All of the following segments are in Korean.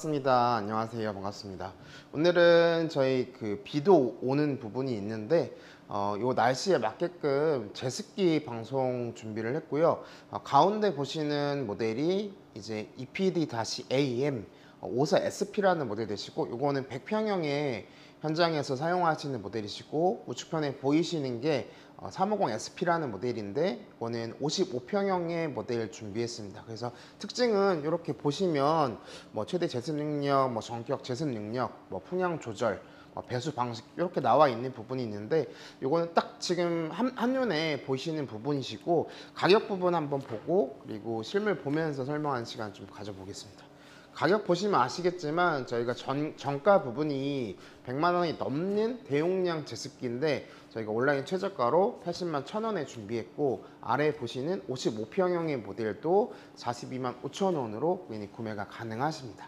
반갑습니다. 안녕하세요. 반갑습니다. 오늘은 저희 비도 오는 부분이 있는데 요 날씨에 맞게끔 제습기 방송 준비를 했고요. 가운데 보시는 모델이 이제 EPD-AM 54SP라는 모델 되시고, 요거는 100평형의 현장에서 사용하시는 모델이시고, 우측편에 보이시는 게 350SP라는 모델인데, 이거는 55평형의 모델을 준비했습니다. 그래서 특징은 이렇게 보시면 최대 제습 능력, 전격 제습 능력, 풍량 조절, 배수 방식 이렇게 나와 있는 부분이 있는데, 이거는 딱 지금 한눈에 보시는 부분이시고, 가격 부분 한번 보고 그리고 실물 보면서 설명하는 시간 좀 가져보겠습니다. 가격 보시면 아시겠지만 저희가 정가 부분이 100만 원이 넘는 대용량 제습기인데, 저희가 온라인 최저가로 80만 1,000원에 준비했고, 아래 보시는 55평형의 모델도 42만 5천 원으로 구매가 가능하십니다.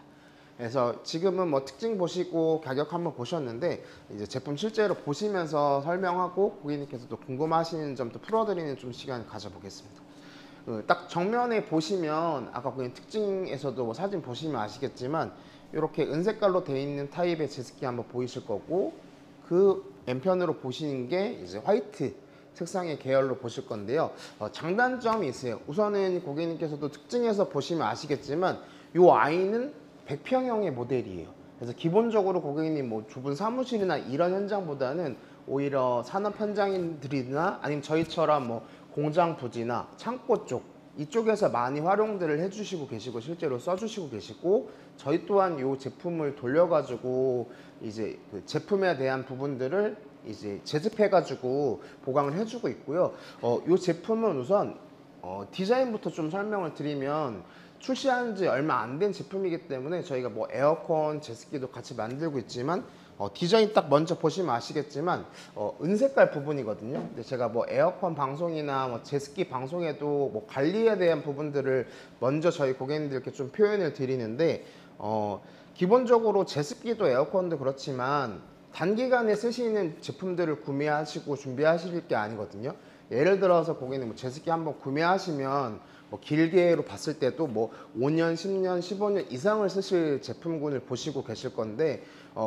그래서 지금은 특징 보시고 가격 한번 보셨는데, 이제 제품 실제로 보시면서 설명하고 고객님께서도 궁금하시는 점도 풀어드리는 좀 시간 가져보겠습니다. 딱 정면에 보시면 아까 고객님 특징에서도 사진 보시면 아시겠지만, 이렇게 은색깔로 되어 있는 타입의 제습기 한번 보이실 거고, 그 왼편으로 보시는 게 이제 화이트 색상의 계열로 보실 건데요. 장단점이 있어요. 우선은 고객님께서도 특징에서 보시면 아시겠지만, 이 아이는 100평형의 모델이에요. 그래서 기본적으로 고객님 좁은 사무실이나 이런 현장보다는 오히려 산업 현장인들이나 아니면 저희처럼 공장 부지나 창고 쪽, 이쪽에서 많이 활용들을 해주시고 계시고 실제로 써주시고 계시고, 저희 또한 이 제품을 돌려가지고 이제 그 제품에 대한 부분들을 이제 제습해가지고 보강을 해주고 있고요. 이 제품은 우선 디자인부터 좀 설명을 드리면, 출시한 지 얼마 안 된 제품이기 때문에 저희가 에어컨 제습기도 같이 만들고 있지만, 디자인 딱 먼저 보시면 아시겠지만 은색깔 부분이거든요. 근데 제가 에어컨 방송이나 제습기 방송에도 관리에 대한 부분들을 먼저 저희 고객님들께 좀 표현을 드리는데, 기본적으로 제습기도 에어컨도 그렇지만 단기간에 쓰시는 제품들을 구매하시고 준비하실 게 아니거든요. 예를 들어서 고객님 제습기 한번 구매하시면 길게로 봤을 때도 5년, 10년, 15년 이상을 쓰실 제품군을 보시고 계실 건데,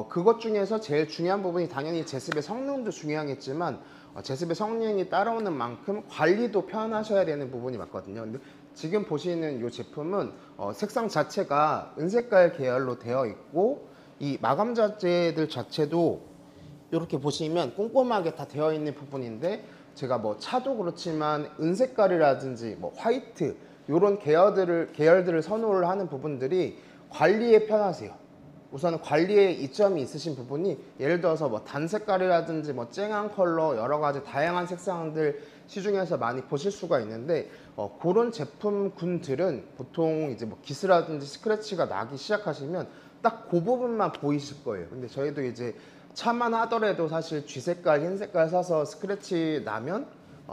그것 중에서 제일 중요한 부분이 당연히 제습의 성능도 중요하겠지만, 제습의 성능이 따라오는 만큼 관리도 편하셔야 되는 부분이 맞거든요. 근데 지금 보시는 이 제품은 색상 자체가 은색깔 계열로 되어 있고, 이 마감 자재들 자체도 이렇게 보시면 꼼꼼하게 다 되어 있는 부분인데, 제가 차도 그렇지만 은색깔이라든지 화이트 이런 계열들을 선호를 하는 부분들이 관리에 편하세요. 우선은 관리에 이점이 있으신 부분이, 예를 들어서 단색깔이라든지 쨍한 컬러 여러 가지 다양한 색상들 시중에서 많이 보실 수가 있는데, 그런 제품군들은 보통 이제 기스라든지 스크래치가 나기 시작하시면 딱 그 부분만 보이실 거예요. 근데 저희도 이제 차만 하더라도 사실 쥐색깔, 흰색깔 사서 스크래치 나면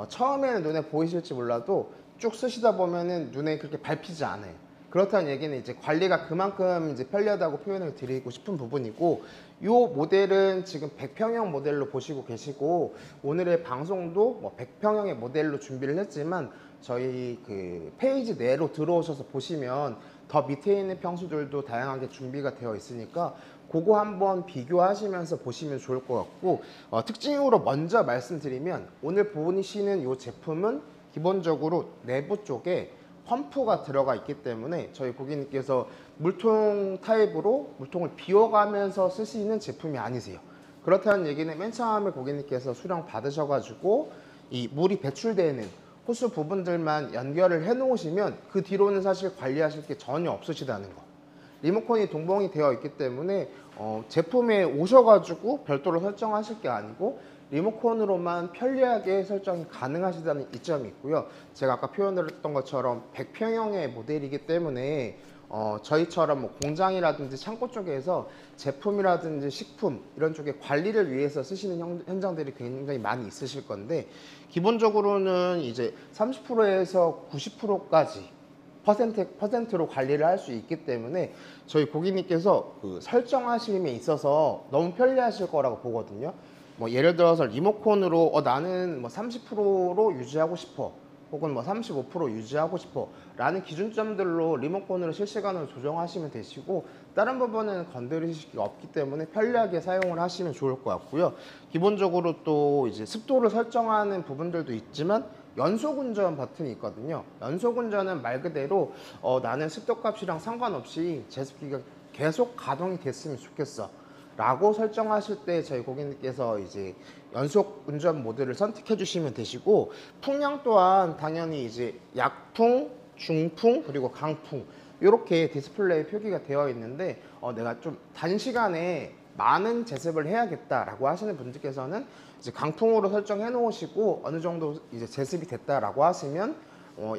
처음에는 눈에 보이실지 몰라도 쭉 쓰시다 보면은 눈에 그렇게 밟히지 않아요. 그렇다는 얘기는 이제 관리가 그만큼 이제 편리하다고 표현을 드리고 싶은 부분이고, 이 모델은 지금 100평형 모델로 보시고 계시고, 오늘의 방송도 100평형의 모델로 준비를 했지만, 저희 페이지 내로 들어오셔서 보시면 더 밑에 있는 평수들도 다양하게 준비가 되어 있으니까 그거 한번 비교하시면서 보시면 좋을 것 같고, 특징으로 먼저 말씀드리면, 오늘 보시는 이 제품은 기본적으로 내부 쪽에 펌프가 들어가 있기 때문에 저희 고객님께서 물통 타입으로 물통을 비워가면서 쓰시는 제품이 아니세요. 그렇다는 얘기는 맨 처음에 고객님께서 수령 받으셔가지고 이 물이 배출되는 호스 부분들만 연결을 해 놓으시면 그 뒤로는 사실 관리하실 게 전혀 없으시다는 거. 리모컨이 동봉이 되어 있기 때문에 제품에 오셔가지고 별도로 설정하실 게 아니고 리모컨으로만 편리하게 설정이 가능하시다는 이점이 있고요. 제가 아까 표현드렸던 것처럼 100평형의 모델이기 때문에 저희처럼 공장이라든지 창고 쪽에서 제품이라든지 식품 이런 쪽에 관리를 위해서 쓰시는 현장들이 굉장히 많이 있으실 건데, 기본적으로는 이제 30%에서 90%까지 퍼센트로 관리를 할 수 있기 때문에 저희 고객님께서 설정하심에 있어서 너무 편리하실 거라고 보거든요. 예를 들어서 리모컨으로 나는 30%로 유지하고 싶어, 혹은 뭐 35% 유지하고 싶어 라는 기준점들로 리모컨으로 실시간으로 조정하시면 되시고, 다른 부분은 건드리실 게 없기 때문에 편리하게 사용을 하시면 좋을 것 같고요. 기본적으로 또 이제 습도를 설정하는 부분들도 있지만 연속 운전 버튼이 있거든요. 연속 운전은 말 그대로 나는 습도 값이랑 상관없이 제습기가 계속 가동이 됐으면 좋겠어 라고 설정하실 때 저희 고객님께서 이제 연속 운전 모드를 선택해 주시면 되시고, 풍량 또한 당연히 이제 약풍, 중풍, 그리고 강풍 이렇게 디스플레이 표기가 되어 있는데, 내가 좀 단시간에 많은 제습을 해야겠다라고 하시는 분들께서는 이제 강풍으로 설정해 놓으시고, 어느 정도 이제 제습이 됐다라고 하시면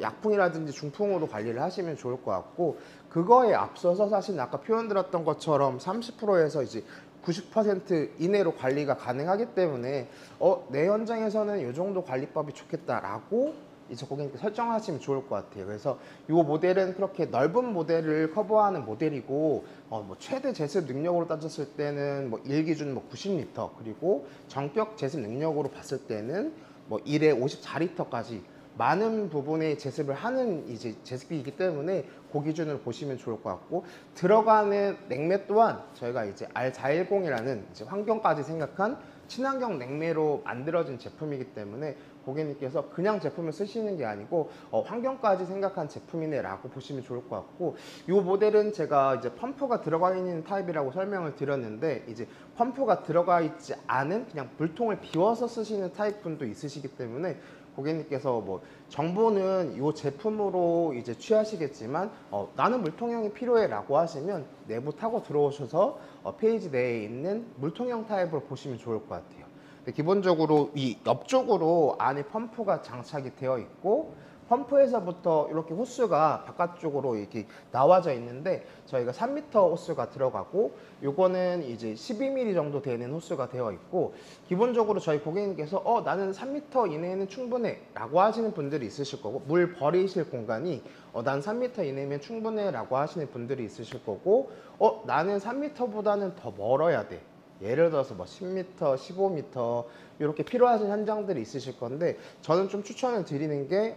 약풍이라든지 중풍으로 관리를 하시면 좋을 것 같고, 그거에 앞서서 사실 아까 표현 드렸던 것처럼 30%에서 이제 90% 이내로 관리가 가능하기 때문에 내 현장에서는 이 정도 관리법이 좋겠다라고 이제 고객님께 설정하시면 좋을 것 같아요. 그래서 이 모델은 그렇게 넓은 모델을 커버하는 모델이고, 뭐 최대 제습 능력으로 따졌을 때는 뭐 1기준 뭐 90리터, 그리고 정격 제습 능력으로 봤을 때는 뭐 1에 54리터까지 많은 부분에 제습을 하는 이제 제습기이기 때문에 그 기준으로 보시면 좋을 것 같고, 들어가는 냉매 또한 저희가 이제 R410이라는 이제 환경까지 생각한 친환경 냉매로 만들어진 제품이기 때문에 고객님께서 그냥 제품을 쓰시는 게 아니고 환경까지 생각한 제품이네 라고 보시면 좋을 것 같고, 이 모델은 제가 이제 펌프가 들어가 있는 타입이라고 설명을 드렸는데, 이제 펌프가 들어가 있지 않은 그냥 물통을 비워서 쓰시는 타입 분도 있으시기 때문에 고객님께서 뭐 정보는 이 제품으로 이제 취하시겠지만 나는 물통형이 필요해 라고 하시면 내부 타고 들어오셔서 페이지 내에 있는 물통형 타입으로 보시면 좋을 것 같아요. 근데 기본적으로 이 옆쪽으로 안에 펌프가 장착이 되어 있고, 펌프에서부터 이렇게 호스가 바깥쪽으로 이렇게 나와져 있는데, 저희가 3m 호스가 들어가고 요거는 이제 12mm 정도 되는 호스가 되어 있고, 기본적으로 저희 고객님께서 나는 3m 이내에는 충분해 라고 하시는 분들이 있으실 거고, 물 버리실 공간이 난 3m 이내면 충분해 라고 하시는 분들이 있으실 거고, 나는 3m보다는 더 멀어야 돼, 예를 들어서 뭐 10m, 15m 이렇게 필요하신 현장들이 있으실 건데, 저는 좀 추천을 드리는 게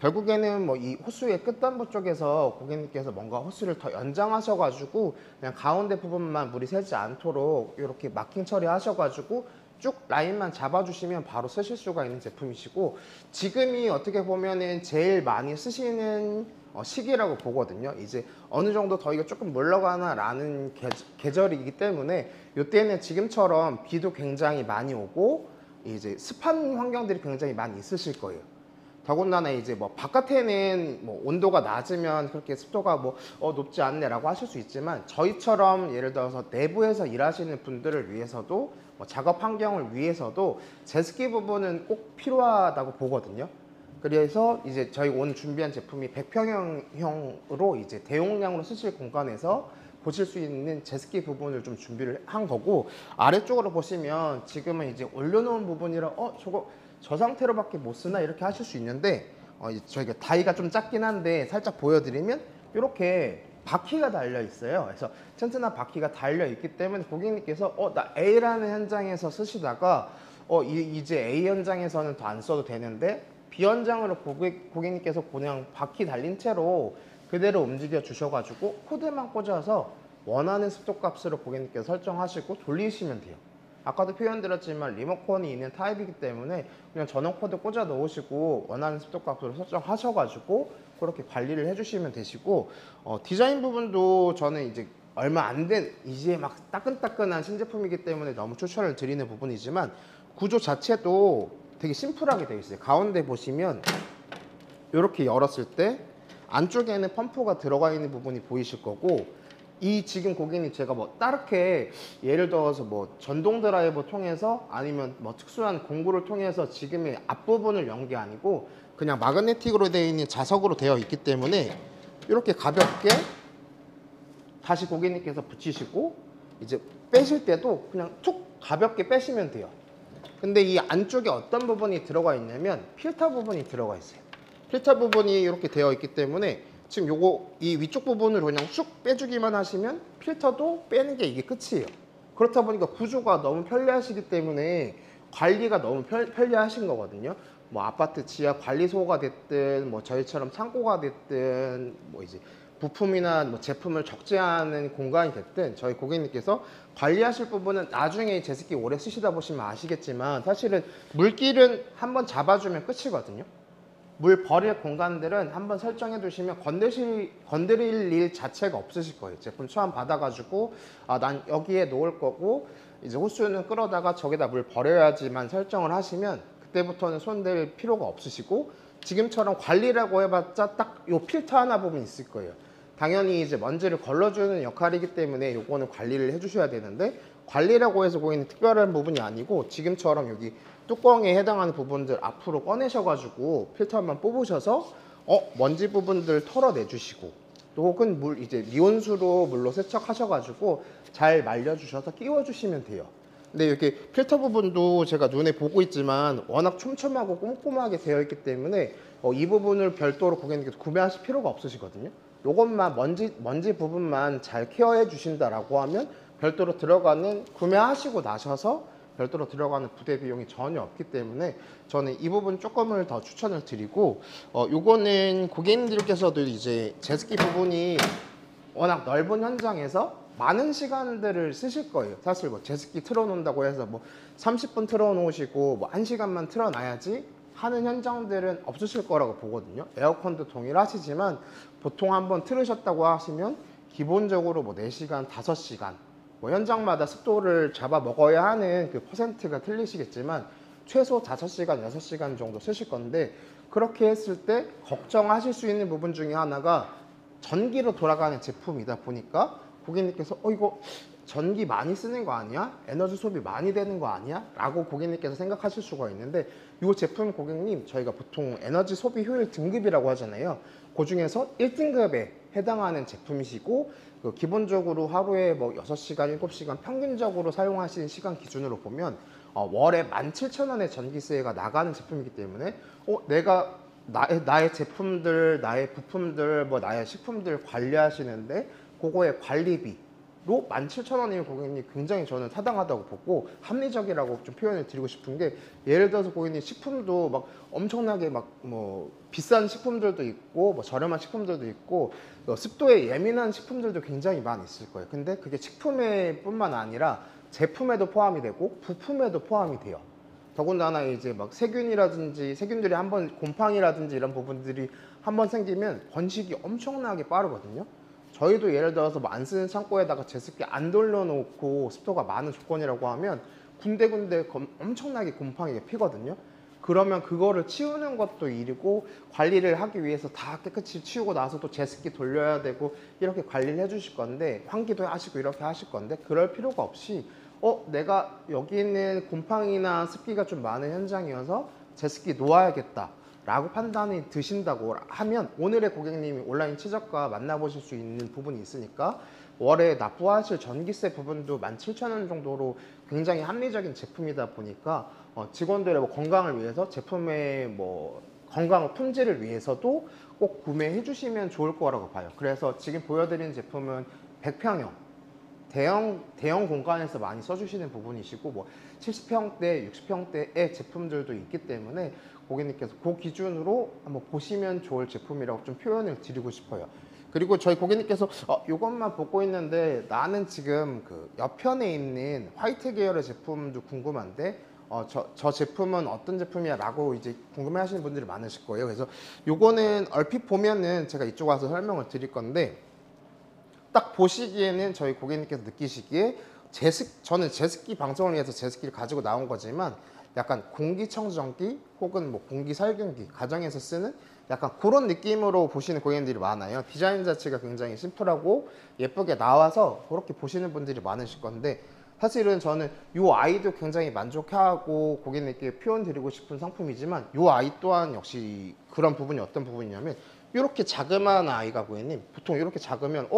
결국에는 뭐 이 호스의 끝단부 쪽에서 고객님께서 뭔가 호스를 더 연장하셔가지고 그냥 가운데 부분만 물이 새지 않도록 이렇게 마킹 처리하셔가지고 쭉 라인만 잡아주시면 바로 쓰실 수가 있는 제품이시고, 지금이 어떻게 보면은 제일 많이 쓰시는 시기라고 보거든요. 이제 어느 정도 더위가 조금 물러가나 라는 계절이기 때문에 이때는 지금처럼 비도 굉장히 많이 오고 이제 습한 환경들이 굉장히 많이 있으실 거예요. 더군다나 이제 뭐 바깥에는 뭐 온도가 낮으면 그렇게 습도가 뭐 높지 않네 라고 하실 수 있지만, 저희처럼 예를 들어서 내부에서 일하시는 분들을 위해서도 뭐 작업 환경을 위해서도 제습기 부분은 꼭 필요하다고 보거든요. 그래서 이제 저희 오늘 준비한 제품이 100평형으로 이제 대용량으로 쓰실 공간에서 보실 수 있는 제습기 부분을 좀 준비를 한 거고, 아래쪽으로 보시면 지금은 이제 올려놓은 부분이라 저거 저 상태로밖에 못 쓰나 이렇게 하실 수 있는데, 저희가 다이가 좀 작긴 한데 살짝 보여드리면 이렇게 바퀴가 달려 있어요. 그래서 튼튼한 바퀴가 달려 있기 때문에 고객님께서 나 A라는 현장에서 쓰시다가 이제 A 현장에서는 더 안 써도 되는데 B 현장으로 고객님께서 그냥 바퀴 달린 채로 그대로 움직여 주셔가지고 코드만 꽂아서 원하는 습도 값으로 고객님께서 설정하시고 돌리시면 돼요. 아까도 표현드렸지만 리모컨이 있는 타입이기 때문에 그냥 전원 코드 꽂아 넣으시고 원하는 습도 값으로 설정하셔가지고 그렇게 관리를 해주시면 되시고, 디자인 부분도 저는 이제 얼마 안 된 이제 막 따끈따끈한 신제품이기 때문에 너무 추천을 드리는 부분이지만, 구조 자체도 되게 심플하게 되어 있어요. 가운데 보시면 이렇게 열었을 때 안쪽에는 펌프가 들어가 있는 부분이 보이실 거고, 이 지금 고객님 제가 뭐 다르게 예를 들어서 뭐 전동 드라이버 통해서 아니면 뭐 특수한 공구를 통해서 지금의 앞부분을 연 게 아니고 그냥 마그네틱으로 되어 있는 자석으로 되어 있기 때문에 이렇게 가볍게 다시 고객님께서 붙이시고 이제 빼실 때도 그냥 툭 가볍게 빼시면 돼요. 근데 이 안쪽에 어떤 부분이 들어가 있냐면 필터 부분이 들어가 있어요. 필터 부분이 이렇게 되어 있기 때문에 지금 요거 이 위쪽 부분을 그냥 쑥 빼주기만 하시면 필터도 빼는 게 이게 끝이에요. 그렇다 보니까 구조가 너무 편리하시기 때문에 관리가 너무 편리하신 거거든요. 뭐 아파트 지하 관리소가 됐든 뭐 저희처럼 창고가 됐든 뭐 이제 부품이나 뭐 제품을 적재하는 공간이 됐든 저희 고객님께서 관리하실 부분은 나중에 제습기 오래 쓰시다 보시면 아시겠지만 사실은 물길은 한번 잡아주면 끝이거든요. 물 버릴 공간들은 한번 설정해 두시면 건드릴 일 자체가 없으실 거예요. 제품 처음 받아가지고 난 여기에 놓을 거고 이제 호스는 끌어다가 저기다 물 버려야지만 설정을 하시면 그때부터는 손댈 필요가 없으시고 지금처럼 관리라고 해봤자 딱 요 필터 하나 보면 있을 거예요. 당연히 이제 먼지를 걸러주는 역할이기 때문에 요거는 관리를 해주셔야 되는데 관리라고 해서 고객님 특별한 부분이 아니고 지금처럼 여기 뚜껑에 해당하는 부분들 앞으로 꺼내셔가지고 필터 한번 뽑으셔서 먼지 부분들 털어내 주시고 또 혹은 물 이제 미온수로 물로 세척하셔가지고 잘 말려주셔서 끼워주시면 돼요. 근데 이렇게 필터 부분도 제가 눈에 보고 있지만 워낙 촘촘하고 꼼꼼하게 되어 있기 때문에 이 부분을 별도로 고객님께서 구매하실 필요가 없으시거든요. 요것만 먼지 부분만 잘 케어해 주신다라고 하면 별도로 들어가는 구매하시고 나셔서 별도로 들어가는 부대 비용이 전혀 없기 때문에 저는 이 부분 조금을 더 추천을 드리고 요거는 고객님들께서도 이제 제습기 부분이 워낙 넓은 현장에서 많은 시간들을 쓰실 거예요. 사실 뭐 제습기 틀어놓는다고 해서 뭐 30분 틀어놓으시고 뭐 1시간만 틀어놔야지 하는 현장들은 없으실 거라고 보거든요. 에어컨도 동일하시지만 보통 한번 틀으셨다고 하시면 기본적으로 뭐 4시간, 5시간 뭐 현장마다 습도를 잡아 먹어야 하는 그 퍼센트가 틀리시겠지만 최소 5시간, 6시간 정도 쓰실 건데 그렇게 했을 때 걱정하실 수 있는 부분 중에 하나가 전기로 돌아가는 제품이다 보니까 고객님께서 이거 전기 많이 쓰는 거 아니야? 에너지 소비 많이 되는 거 아니야? 라고 고객님께서 생각하실 수가 있는데 이 제품 고객님 저희가 보통 에너지 소비 효율 등급이라고 하잖아요. 그 중에서 1등급에 해당하는 제품이시고 기본적으로 하루에 뭐 6시간, 7시간 평균적으로 사용하시는 시간 기준으로 보면 월에 17,000원의 전기세가 나가는 제품이기 때문에 내가 나의 제품들, 나의 부품들, 뭐 나의 식품들 관리하시는데 그거의 관리비로 17,000원이면 고객님 굉장히 저는 타당하다고 보고 합리적이라고 좀 표현을 드리고 싶은 게 예를 들어서 고객님 식품도 막 엄청나게 막 뭐 비싼 식품들도 있고 뭐 저렴한 식품들도 있고 습도에 예민한 식품들도 굉장히 많이 있을 거예요. 근데 그게 식품에 뿐만 아니라 제품에도 포함이 되고 부품에도 포함이 돼요. 더군다나 이제 막 세균이라든지 세균들이 한번 곰팡이라든지 이런 부분들이 한번 생기면 번식이 엄청나게 빠르거든요. 저희도 예를 들어서 뭐 안 쓰는 창고에다가 제습기 안 돌려놓고 습도가 많은 조건이라고 하면 군데군데 엄청나게 곰팡이가 피거든요. 그러면 그거를 치우는 것도 일이고 관리를 하기 위해서 다 깨끗이 치우고 나서 또 제습기 돌려야 되고 이렇게 관리를 해주실 건데 환기도 하시고 이렇게 하실 건데 그럴 필요가 없이 내가 여기 있는 곰팡이나 습기가 좀 많은 현장이어서 제습기 놓아야겠다 라고 판단이 드신다고 하면 오늘의 고객님이 온라인 최저가 만나보실 수 있는 부분이 있으니까 월에 납부하실 전기세 부분도 17,000원 정도로 굉장히 합리적인 제품이다 보니까 직원들의 뭐 건강을 위해서 제품의 뭐 건강 품질을 위해서도 꼭 구매해 주시면 좋을 거라고 봐요. 그래서 지금 보여드리는 제품은 100평형 대형 공간에서 많이 써주시는 부분이시고 뭐 70평대, 60평대의 제품들도 있기 때문에 고객님께서 그 기준으로 한번 보시면 좋을 제품이라고 좀 표현을 드리고 싶어요. 그리고 저희 고객님께서 이것만 보고 있는데 나는 지금 그 옆편에 있는 화이트 계열의 제품도 궁금한데 저 제품은 어떤 제품이야 라고 이제 궁금해 하시는 분들이 많으실 거예요. 그래서 요거는 얼핏 보면은 제가 이쪽 와서 설명을 드릴 건데 딱 보시기에는 저희 고객님께서 느끼시기에 저는 제습기 방송을 위해서 제습기를 가지고 나온 거지만 약간 공기청정기 혹은 뭐 공기살균기 가정에서 쓰는 약간 그런 느낌으로 보시는 고객님들이 많아요. 디자인 자체가 굉장히 심플하고 예쁘게 나와서 그렇게 보시는 분들이 많으실 건데 사실은 저는 이 아이도 굉장히 만족해하고 고객님께 표현 드리고 싶은 상품이지만 이 아이 또한 역시 그런 부분이 어떤 부분이냐면 이렇게 자그마한 아이가 고객님 보통 이렇게 작으면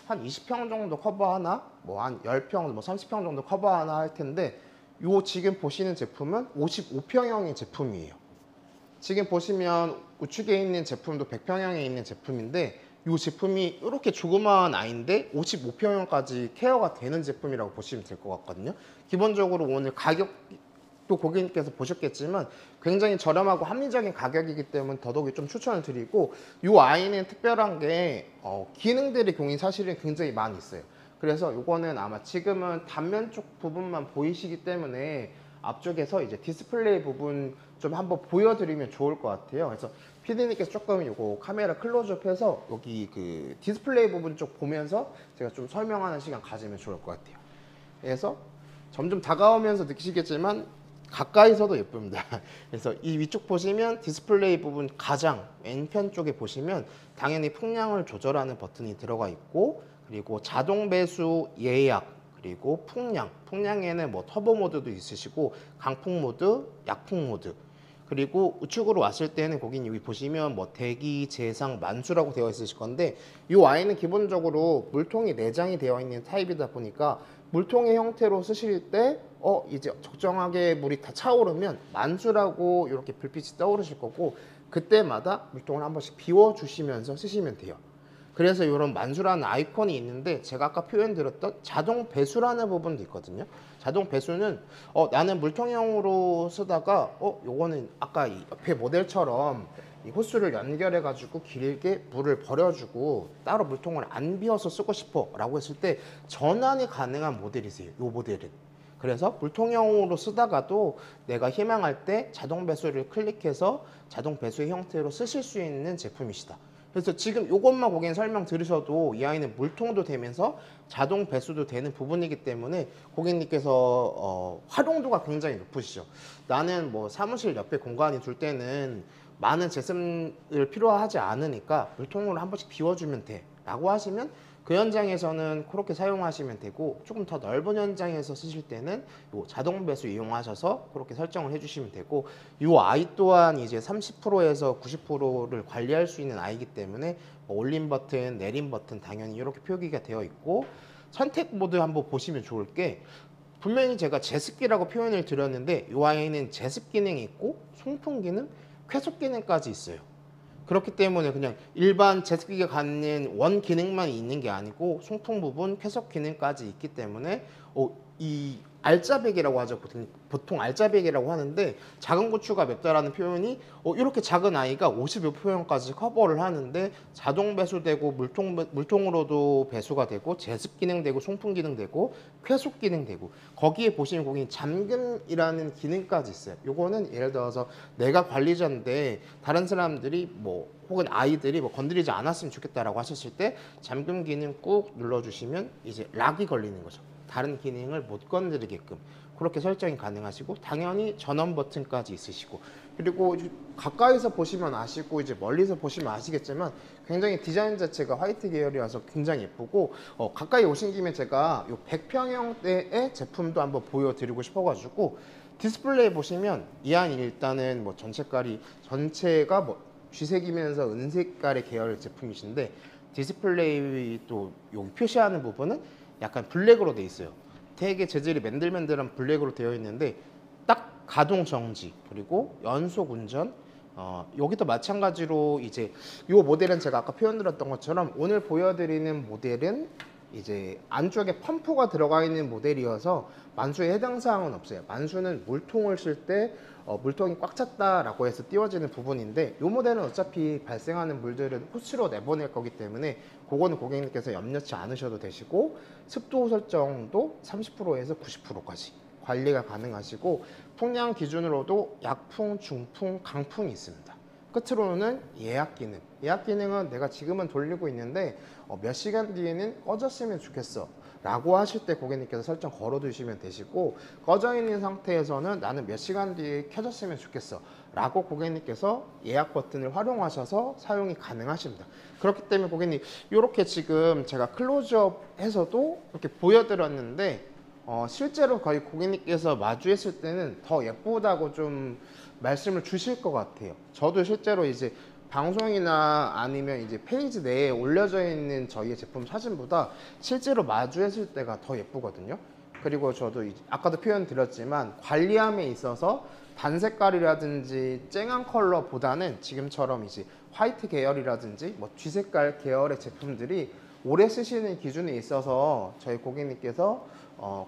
한 20평 정도 커버하나 뭐 한 10평 뭐 30평 정도 커버하나 할 텐데 요 지금 보시는 제품은 55평형의 제품이에요. 지금 보시면 우측에 있는 제품도 100평형에 있는 제품인데 이 제품이 이렇게 조그마한 아이인데 55평형까지 케어가 되는 제품이라고 보시면 될 것 같거든요. 기본적으로 오늘 가격도 또 고객님께서 보셨겠지만 굉장히 저렴하고 합리적인 가격이기 때문에 더더욱이 좀 추천을 드리고, 이 아이는 특별한 게 기능들이 공이 사실은 굉장히 많이 있어요. 그래서 요거는 아마 지금은 단면 쪽 부분만 보이시기 때문에 앞쪽에서 이제 디스플레이 부분 좀 한번 보여드리면 좋을 것 같아요. 그래서 피디님께서 조금 요거 카메라 클로즈업해서 여기 그 디스플레이 부분 쪽 보면서 제가 좀 설명하는 시간 가지면 좋을 것 같아요. 그래서 점점 다가오면서 느끼시겠지만 가까이서도 예쁩니다. 그래서 이 위쪽 보시면 디스플레이 부분 가장 왼편 쪽에 보시면 당연히 풍량을 조절하는 버튼이 들어가 있고, 그리고 자동 배수 예약, 그리고 풍량에는 뭐 터보 모드도 있으시고 강풍 모드, 약풍 모드, 그리고 우측으로 왔을 때는 고객님 여기 보시면 뭐 대기, 재상, 만수라고 되어 있으실 건데, 이 아이는 기본적으로 물통이 내장이 되어 있는 타입이다 보니까 물통의 형태로 쓰실 때 이제 적정하게 물이 다 차오르면 만수라고 이렇게 불빛이 떠오르실 거고, 그때마다 물통을 한 번씩 비워 주시면서 쓰시면 돼요. 그래서 이런 만수라는 아이콘이 있는데, 제가 아까 표현드렸던 자동 배수라는 부분도 있거든요. 자동 배수는 나는 물통형으로 쓰다가 요거는 아까 이 옆에 모델처럼 이 호스를 연결해 가지고 길게 물을 버려주고 따로 물통을 안 비워서 쓰고 싶어 라고 했을 때 전환이 가능한 모델이세요, 요 모델은. 그래서 물통형으로 쓰다가도 내가 희망할 때 자동 배수를 클릭해서 자동 배수의 형태로 쓰실 수 있는 제품이시다. 그래서 지금 이것만 고객님 설명 들으셔도 이 아이는 물통도 되면서 자동 배수도 되는 부분이기 때문에 고객님께서 활용도가 굉장히 높으시죠. 나는 뭐 사무실 옆에 공간이 둘 때는 많은 제습을 필요하지 않으니까 물통으로 한 번씩 비워주면 돼 라고 하시면 그 현장에서는 그렇게 사용하시면 되고, 조금 더 넓은 현장에서 쓰실 때는 요 자동 배수 이용하셔서 그렇게 설정을 해주시면 되고, 이 아이 또한 이제 30%에서 90%를 관리할 수 있는 아이기 때문에 뭐 올림 버튼, 내림 버튼 당연히 이렇게 표기가 되어 있고, 선택 모드 한번 보시면 좋을 게, 분명히 제가 제습기라고 표현을 드렸는데 이 아이는 제습 기능이 있고 송풍 기능, 쾌속 기능까지 있어요. 그렇기 때문에 그냥 일반 제습기가 갖는 원 기능만 있는 게 아니고 송풍 부분, 쾌속 기능까지 있기 때문에 이 알짜배기라고 하죠. 보통 알짜배기라고 하는데, 작은 고추가 맵다라는 표현이 이렇게 작은 아이가 55%까지 커버를 하는데 자동 배수되고 물통으로도 배수가 되고 제습 기능 되고 송풍 기능 되고 쾌속 기능 되고, 거기에 보시면 고객님 잠금이라는 기능까지 있어요. 요거는 예를 들어서 내가 관리자인데 다른 사람들이 뭐 혹은 아이들이 뭐 건드리지 않았으면 좋겠다라고 하셨을 때 잠금 기능 꾹 눌러주시면 이제 락이 걸리는 거죠. 다른 기능을 못 건드리게끔 그렇게 설정이 가능하시고, 당연히 전원 버튼까지 있으시고, 그리고 가까이서 보시면 아시고 이제 멀리서 보시면 아시겠지만 굉장히 디자인 자체가 화이트 계열이라서 굉장히 예쁘고, 가까이 오신 김에 제가 이 100평형대의 제품도 한번 보여드리고 싶어가지고, 디스플레이 보시면 이 안이 일단은 뭐 전체가 뭐 쥐색이면서 은색깔의 계열 제품이신데, 디스플레이 또 여기 표시하는 부분은 약간 블랙으로 돼 있어요. 되게 재질이 맨들맨들한 블랙으로 되어 있는데 딱 가동 정지, 그리고 연속 운전, 여기도 마찬가지로 이제 이 모델은 제가 아까 표현드렸던 것처럼 오늘 보여드리는 모델은 이제 안쪽에 펌프가 들어가 있는 모델이어서 만수에 해당 사항은 없어요. 만수는 물통을 쓸 때 물통이 꽉 찼다라고 해서 띄워지는 부분인데, 이 모델은 어차피 발생하는 물들은 호스로 내보낼 거기 때문에 그거는 고객님께서 염려치 않으셔도 되시고, 습도 설정도 30%에서 90%까지 관리가 가능하시고, 풍량 기준으로도 약풍, 중풍, 강풍이 있습니다. 끝으로는 예약 기능. 예약 기능은 내가 지금은 돌리고 있는데 몇 시간 뒤에는 꺼졌으면 좋겠어 라고 하실 때 고객님께서 설정 걸어 두시면 되시고, 꺼져 있는 상태에서는 나는 몇 시간 뒤에 켜졌으면 좋겠어 라고 고객님께서 예약 버튼을 활용하셔서 사용이 가능하십니다. 그렇기 때문에 고객님 이렇게 지금 제가 클로즈업 해서도 이렇게 보여드렸는데 실제로 거의 고객님께서 마주했을 때는 더 예쁘다고 좀 말씀을 주실 것 같아요. 저도 실제로 이제 방송이나 아니면 이제 페이지 내에 올려져 있는 저희의 제품 사진보다 실제로 마주했을 때가 더 예쁘거든요. 그리고 저도 아까도 표현 드렸지만 관리함에 있어서 단색깔이라든지 쨍한 컬러보다는 지금처럼 이제 화이트 계열이라든지 뭐 쥐색깔 계열의 제품들이 오래 쓰시는 기준에 있어서 저희 고객님께서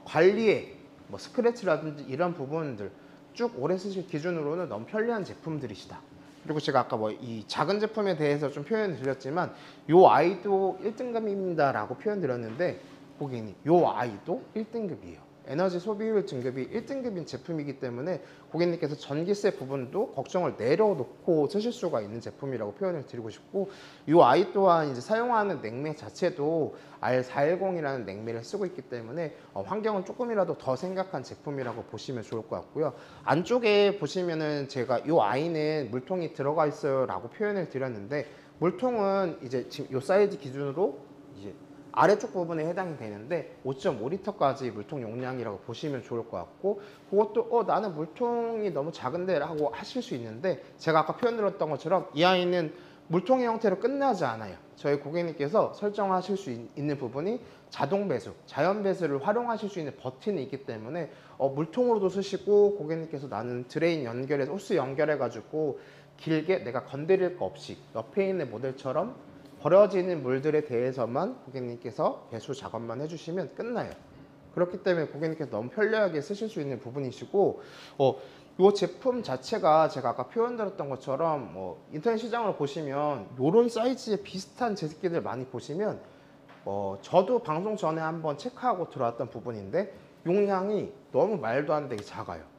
관리에 뭐 스크래치라든지 이런 부분들 쭉 오래 쓰실 기준으로는 너무 편리한 제품들이시다. 그리고 제가 아까 뭐 이 작은 제품에 대해서 좀 표현을 드렸지만 요 아이도 1등급입니다 라고 표현 드렸는데 고객님 요 아이도 1등급이에요. 에너지 소비율 등급이 1등급인 제품이기 때문에 고객님께서 전기세 부분도 걱정을 내려놓고 쓰실 수가 있는 제품이라고 표현을 드리고 싶고, 이 아이 또한 이제 사용하는 냉매 자체도 R410이라는 냉매를 쓰고 있기 때문에 환경은 조금이라도 더 생각한 제품이라고 보시면 좋을 것 같고요. 안쪽에 보시면은 제가 이 아이는 물통이 들어가 있어요 라고 표현을 드렸는데, 물통은 이제 지금 이 사이즈 기준으로 이제 아래쪽 부분에 해당이 되는데 5.5리터까지 물통 용량이라고 보시면 좋을 것 같고, 그것도 나는 물통이 너무 작은데 라고 하실 수 있는데, 제가 아까 표현드렸던 것처럼 이 아이는 물통의 형태로 끝나지 않아요. 저희 고객님께서 설정하실 수 있는 부분이 자동 배수, 자연 배수를 활용하실 수 있는 버튼이 있기 때문에 물통으로도 쓰시고, 고객님께서 나는 드레인 연결해서 호스 연결해 가지고 길게 내가 건드릴 거 없이 옆에 있는 모델처럼 버려지는 물들에 대해서만 고객님께서 배수 작업만 해주시면 끝나요. 그렇기 때문에 고객님께서 너무 편리하게 쓰실 수 있는 부분이시고, 이 제품 자체가 제가 아까 표현드렸던 것처럼 인터넷 시장을 보시면 이런 사이즈의 비슷한 제습기들 많이 보시면 저도 방송 전에 한번 체크하고 들어왔던 부분인데 용량이 너무 말도 안 되게 작아요.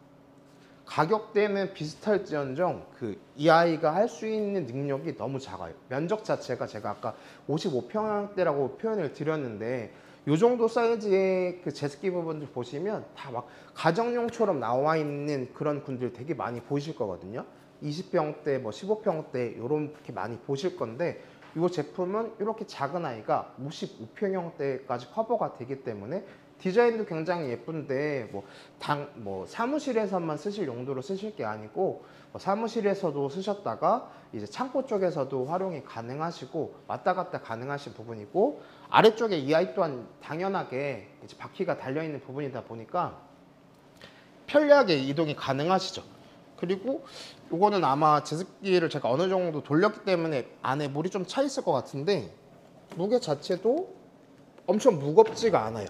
가격대는 비슷할지언정 이 아이가 할 수 있는 능력이 너무 작아요. 면적 자체가 제가 아까 55평형대라고 표현을 드렸는데, 이 정도 사이즈의 그 제습기 부분들 보시면 다 막 가정용처럼 나와 있는 그런 군들 되게 많이 보실 거거든요. 20평대, 뭐 15평대 이렇게 많이 보실 건데, 이 제품은 이렇게 작은 아이가 55평형대까지 커버가 되기 때문에 디자인도 굉장히 예쁜데 사무실에서만 쓰실 용도로 쓰실 게 아니고 사무실에서도 쓰셨다가 이제 창고 쪽에서도 활용이 가능하시고 왔다 갔다 가능하신 부분이고, 아래쪽에 이 아이 또한 당연하게 이제 바퀴가 달려 있는 부분이다 보니까 편리하게 이동이 가능하시죠. 그리고 이거는 아마 제습기를 제가 어느 정도 돌렸기 때문에 안에 물이 좀 차 있을 것 같은데, 무게 자체도 엄청 무겁지가 않아요.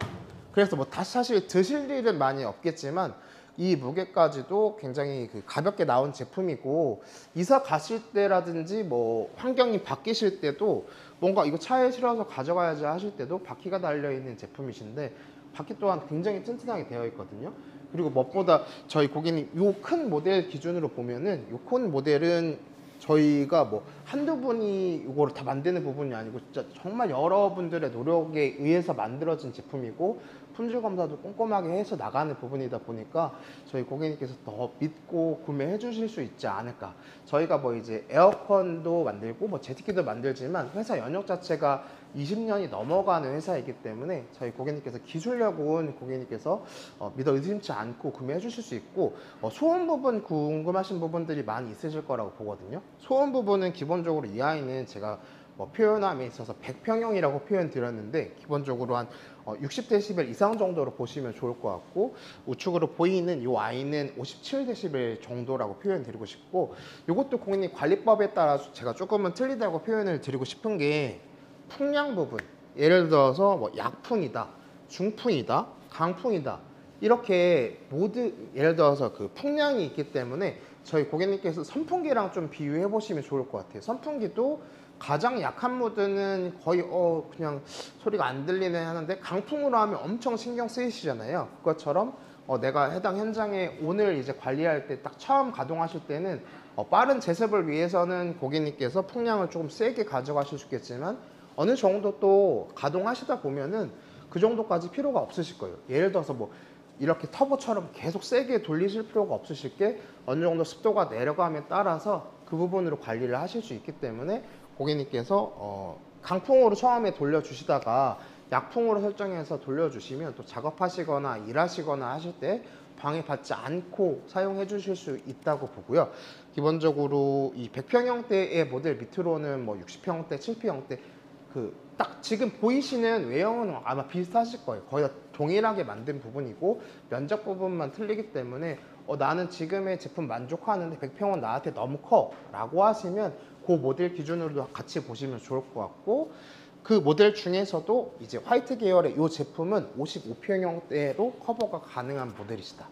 그래서 사실 드실 일은 많이 없겠지만 이 무게까지도 굉장히 가볍게 나온 제품이고, 이사 가실 때라든지 환경이 바뀌실 때도 뭔가 이거 차에 실어서 가져가야지 하실 때도 바퀴가 달려있는 제품이신데, 바퀴 또한 굉장히 튼튼하게 되어 있거든요. 그리고 무엇보다 저희 고객님 이 큰 모델 기준으로 보면은, 이 큰 모델은 저희가 한두 분이 이거를 다 만드는 부분이 아니고 진짜 정말 여러분들의 노력에 의해서 만들어진 제품이고, 품질 검사도 꼼꼼하게 해서 나가는 부분이다 보니까 저희 고객님께서 더 믿고 구매해 주실 수 있지 않을까. 저희가 이제 에어컨도 만들고 제습기도 만들지만 회사 연역 자체가 20년이 넘어가는 회사이기 때문에 저희 고객님께서 기술력은 고객님께서 믿어 의심치 않고 구매해 주실 수 있고, 소음 부분 궁금하신 부분들이 많이 있으실 거라고 보거든요. 소음 부분은 기본적으로 이 아이는 제가 표현함에 있어서 100평형이라고 표현 드렸는데, 기본적으로 한 60dB 이상 정도로 보시면 좋을 것 같고, 우측으로 보이는 이 아이는 57dB 정도라고 표현 드리고 싶고, 이것도 고객님 관리법에 따라서 제가 조금은 틀리다고 표현을 드리고 싶은 게, 풍량 부분, 예를 들어서 약풍이다, 중풍이다, 강풍이다, 이렇게 예를 들어서 풍량이 있기 때문에 저희 고객님께서 선풍기랑 좀 비유해 보시면 좋을 것 같아요. 선풍기도 가장 약한 모드는 거의 그냥 소리가 안 들리네 하는데, 강풍으로 하면 엄청 신경 쓰이시잖아요. 그것처럼 내가 해당 현장에 오늘 이제 관리할 때 딱 처음 가동하실 때는 빠른 제습을 위해서는 고객님께서 풍량을 조금 세게 가져가실 수 있겠지만, 어느 정도 또 가동하시다 보면은 그 정도까지 필요가 없으실 거예요. 예를 들어서 이렇게 터보처럼 계속 세게 돌리실 필요가 없으실 게, 어느 정도 습도가 내려감에 따라서 그 부분으로 관리를 하실 수 있기 때문에 고객님께서 강풍으로 처음에 돌려주시다가 약풍으로 설정해서 돌려주시면 또 작업하시거나 일하시거나 하실 때 방해받지 않고 사용해 주실 수 있다고 보고요. 기본적으로 이 100평형대의 모델 밑으로는 60평대, 7평대 딱 지금 보이시는 외형은 아마 비슷하실 거예요. 거의 다 동일하게 만든 부분이고, 면적 부분만 틀리기 때문에 나는 지금의 제품 만족하는데 100평은 나한테 너무 커 라고 하시면 그 모델 기준으로도 같이 보시면 좋을 것 같고, 그 모델 중에서도 이제 화이트 계열의 이 제품은 55평형대로 커버가 가능한 모델이시다.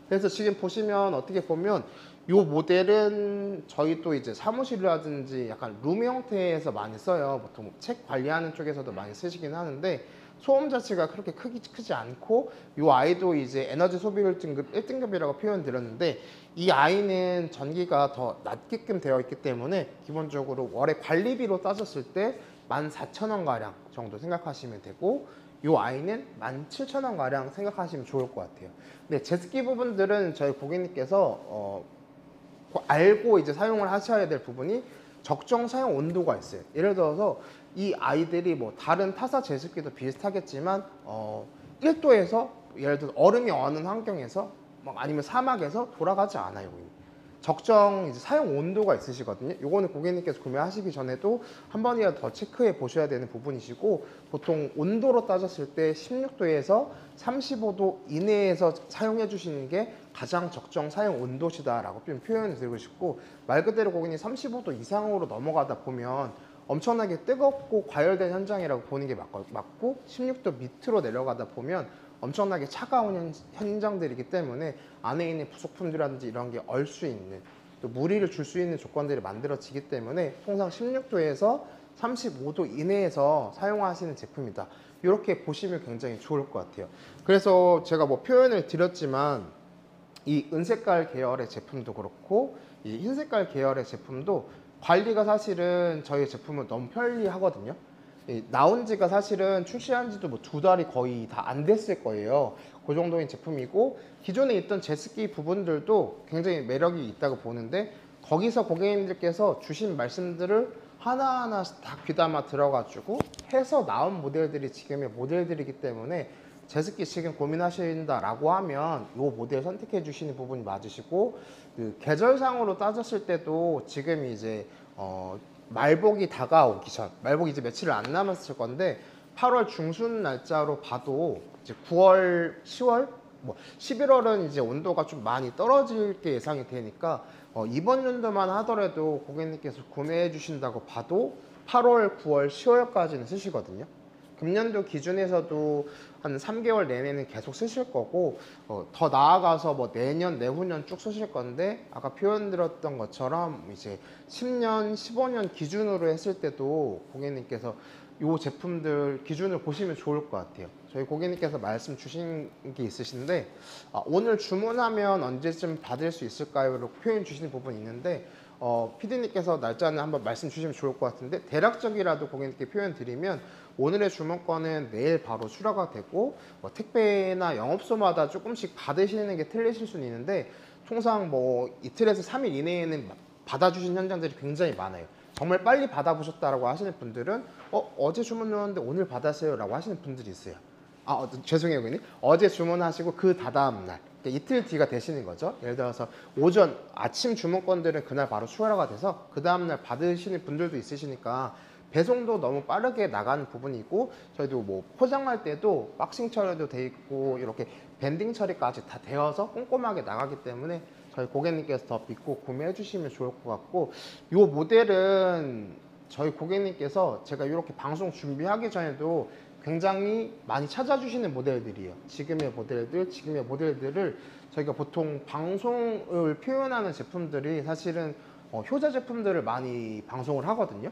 그래서 지금 보시면 어떻게 보면 이 모델은 저희 또 이제 사무실이라든지 약간 룸 형태에서 많이 써요. 보통 책 관리하는 쪽에서도 많이 쓰시긴 하는데 소음 자체가 그렇게 크지 않고 이 아이도 이제 에너지 소비율 등급 1등급이라고 표현드렸는데 이 아이는 전기가 더 낮게끔 되어 있기 때문에 기본적으로 월에 관리비로 따졌을 때 14,000원 가량 정도 생각하시면 되고 이 아이는 17,000원 가량 생각하시면 좋을 것 같아요. 근데 제습기 부분들은 저희 고객님께서 알고 이제 사용을 하셔야 될 부분이 적정 사용 온도가 있어요. 예를 들어서 이 아이들이 뭐 다른 타사 제습기도 비슷하겠지만 1도에서 예를 들어 얼음이 어는 환경에서 막 아니면 사막에서 돌아가지 않아요. 적정 이제 사용 온도가 있으시거든요. 요거는 고객님께서 구매하시기 전에도 한 번이라도 더 체크해 보셔야 되는 부분이시고 보통 온도로 따졌을 때 16도에서 35도 이내에서 사용해 주시는 게 가장 적정 사용 온도시다라고 좀 표현을 드리고 싶고 말 그대로 고객님 35도 이상으로 넘어가다 보면 엄청나게 뜨겁고 과열된 현장이라고 보는 게 맞고 16도 밑으로 내려가다 보면 엄청나게 차가운 현장들이기 때문에 안에 있는 부속품들이라든지 이런 게 얼 수 있는 또 무리를 줄 수 있는 조건들이 만들어지기 때문에 통상 16도에서 35도 이내에서 사용하시는 제품이다. 이렇게 보시면 굉장히 좋을 것 같아요. 그래서 제가 뭐 표현을 드렸지만 이 은색깔 계열의 제품도 그렇고 이 흰색깔 계열의 제품도 관리가 사실은 저희 제품은 너무 편리하거든요. 나온 지가 사실은 출시한 지도 뭐 2달이 거의 다 안 됐을 거예요. 그 정도인 제품이고 기존에 있던 제습기 부분들도 굉장히 매력이 있다고 보는데 거기서 고객님들께서 주신 말씀들을 하나하나 다 귀담아 들어가지고 해서 나온 모델들이 지금의 모델들이기 때문에 제습기 지금 고민하신다라고 하면 이 모델 선택해 주시는 부분이 맞으시고 그 계절상으로 따졌을 때도 지금 이제 말복이 다가오기 전, 말복이 이제 며칠 안 남았을 건데 8월 중순 날짜로 봐도 이제 9월, 10월, 뭐 11월은 이제 온도가 좀 많이 떨어질 게 예상이 되니까 이번 연도만 하더라도 고객님께서 구매해 주신다고 봐도 8월, 9월, 10월까지는 쓰시거든요. 금년도 기준에서도 한 3개월 내내는 계속 쓰실 거고 더 나아가서 뭐 내년, 내후년 쭉 쓰실 건데 아까 표현 드렸던 것처럼 이제 10년, 15년 기준으로 했을 때도 고객님께서 이 제품들 기준을 보시면 좋을 것 같아요. 저희 고객님께서 말씀 주신 게 있으신데 오늘 주문하면 언제쯤 받을 수 있을까요? 이렇게 표현 주시는 부분이 있는데 PD님께서 날짜는 한번 말씀 주시면 좋을 것 같은데 대략적이라도 고객님께 표현 드리면 오늘의 주문권은 내일 바로 출하가 되고 택배나 영업소마다 조금씩 받으시는 게 틀리실 수는 있는데 통상 뭐 이틀에서 3일 이내에는 받아주신 현장들이 굉장히 많아요. 정말 빨리 받아보셨다라고 하시는 분들은 어제 주문 넣었는데 오늘 받았어요 라고 하시는 분들이 있어요. 죄송해요 고객님. 어제 주문하시고 그 다다음 날 이틀 뒤가 되시는 거죠. 예를 들어서 오전 아침 주문권들은 그날 바로 출하가 돼서 그 다음날 받으시는 분들도 있으시니까 배송도 너무 빠르게 나가는 부분이고 저희도 뭐 포장할 때도 박싱 처리도 돼 있고 이렇게 밴딩 처리까지 다 되어서 꼼꼼하게 나가기 때문에 저희 고객님께서 더 믿고 구매해 주시면 좋을 것 같고 이 모델은 저희 고객님께서 제가 이렇게 방송 준비하기 전에도 굉장히 많이 찾아주시는 모델들이에요. 지금의 모델들을 저희가 보통 방송을 표현하는 제품들이 사실은 효자 제품들을 많이 방송을 하거든요.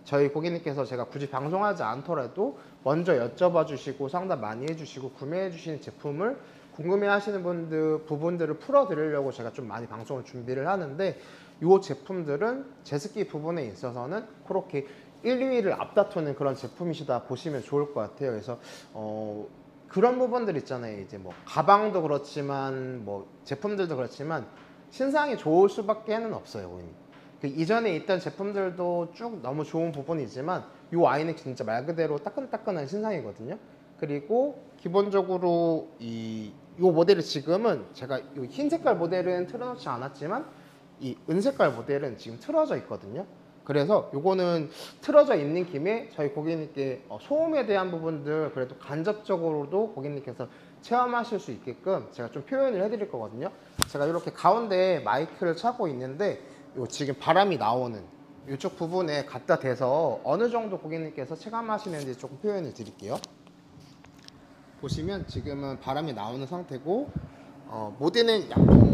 저희 고객님께서 제가 굳이 방송하지 않더라도 먼저 여쭤봐 주시고 상담 많이 해주시고 구매해 주시는 제품을 궁금해 하시는 부분들을 풀어 드리려고 제가 좀 많이 방송을 준비를 하는데 이 제품들은 제습기 부분에 있어서는 그렇게 1, 2위를 앞다투는 그런 제품이시다 보시면 좋을 것 같아요. 그래서 그런 부분들 있잖아요. 이제 뭐 가방도 그렇지만 뭐 제품들도 그렇지만 신상이 좋을 수밖에는 없어요. 고객님. 그 이전에 있던 제품들도 쭉 너무 좋은 부분이지만 이 아이는 진짜 말 그대로 따끈따끈한 신상이거든요. 그리고 기본적으로 이 모델이 지금은 제가 이 흰색깔 모델은 틀어놓지 않았지만 이 은색깔 모델은 지금 틀어져 있거든요. 그래서 요거는 틀어져 있는 김에 저희 고객님께 소음에 대한 부분들 그래도 간접적으로도 고객님께서 체험하실 수 있게끔 제가 좀 표현을 해드릴 거거든요. 제가 이렇게 가운데 마이크를 차고 있는데 요 지금 바람이 나오는 이쪽 부분에 갖다 대서 어느 정도 고객님께서 체감하시는지 조금 표현을 드릴게요. 보시면 지금은 바람이 나오는 상태고 모델은 약간 너무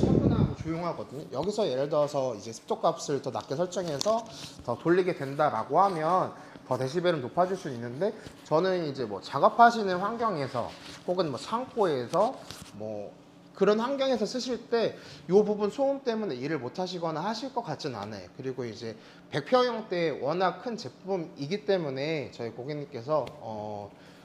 차분하고 조용하거든요. 여기서 예를 들어서 이제 습도 값을 더 낮게 설정해서 더 돌리게 된다라고 하면 더 데시벨은 높아질 수 있는데, 저는 이제 뭐 작업하시는 환경에서 혹은 뭐 창고에서 뭐 그런 환경에서 쓰실 때 이 부분 소음 때문에 일을 못 하시거나 하실 것 같진 않아요. 그리고 이제 100평형대 워낙 큰 제품이기 때문에 저희 고객님께서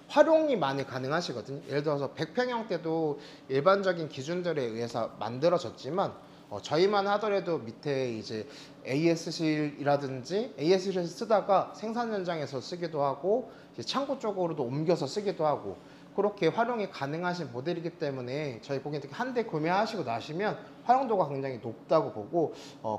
활용이 많이 가능하시거든요. 예를 들어서 100평형대도 일반적인 기준들에 의해서 만들어졌지만 저희만 하더라도 밑에 이제 AS실이라든지 AS실에서 쓰다가 생산 현장에서 쓰기도 하고 이제 창고 쪽으로도 옮겨서 쓰기도 하고 그렇게 활용이 가능하신 모델이기 때문에 저희 고객님께 한 대 구매하시고 나시면 활용도가 굉장히 높다고 보고,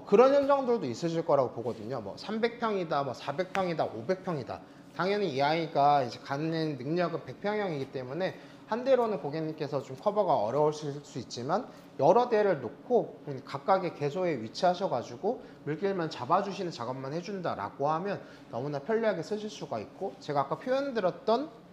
그런 현장들도 있으실 거라고 보거든요. 뭐 300평이다, 뭐 400평이다, 500평이다. 당연히 이 아이가 이제 갖는 능력은 100평형이기 때문에 한 대로는 고객님께서 좀 커버가 어려우실 수 있지만, 여러 대를 놓고 각각의 개소에 위치하셔가지고 물길만 잡아주시는 작업만 해준다라고 하면 너무나 편리하게 쓰실 수가 있고, 제가 아까 표현드렸던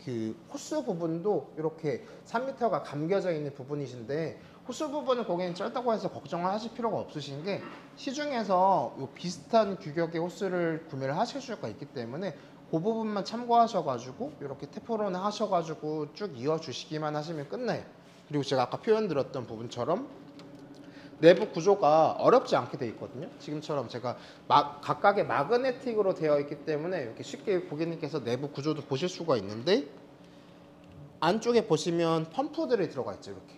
그 호스 부분도 이렇게 3m가 감겨져 있는 부분이신데, 호스 부분은 고객님 짧다고 해서 걱정을 하실 필요가 없으신 게, 시중에서 요 비슷한 규격의 호스를 구매를 하실 수가 있기 때문에 그 부분만 참고하셔가지고 이렇게 테프론 하셔가지고 쭉 이어주시기만 하시면 끝나요. 그리고 제가 아까 표현드렸던 부분처럼 내부 구조가 어렵지 않게 되어 있거든요. 지금처럼 제가 각각의 마그네틱으로 되어 있기 때문에 이렇게 쉽게 고객님께서 내부 구조도 보실 수가 있는데, 안쪽에 보시면 펌프들이 들어가 있죠. 이렇게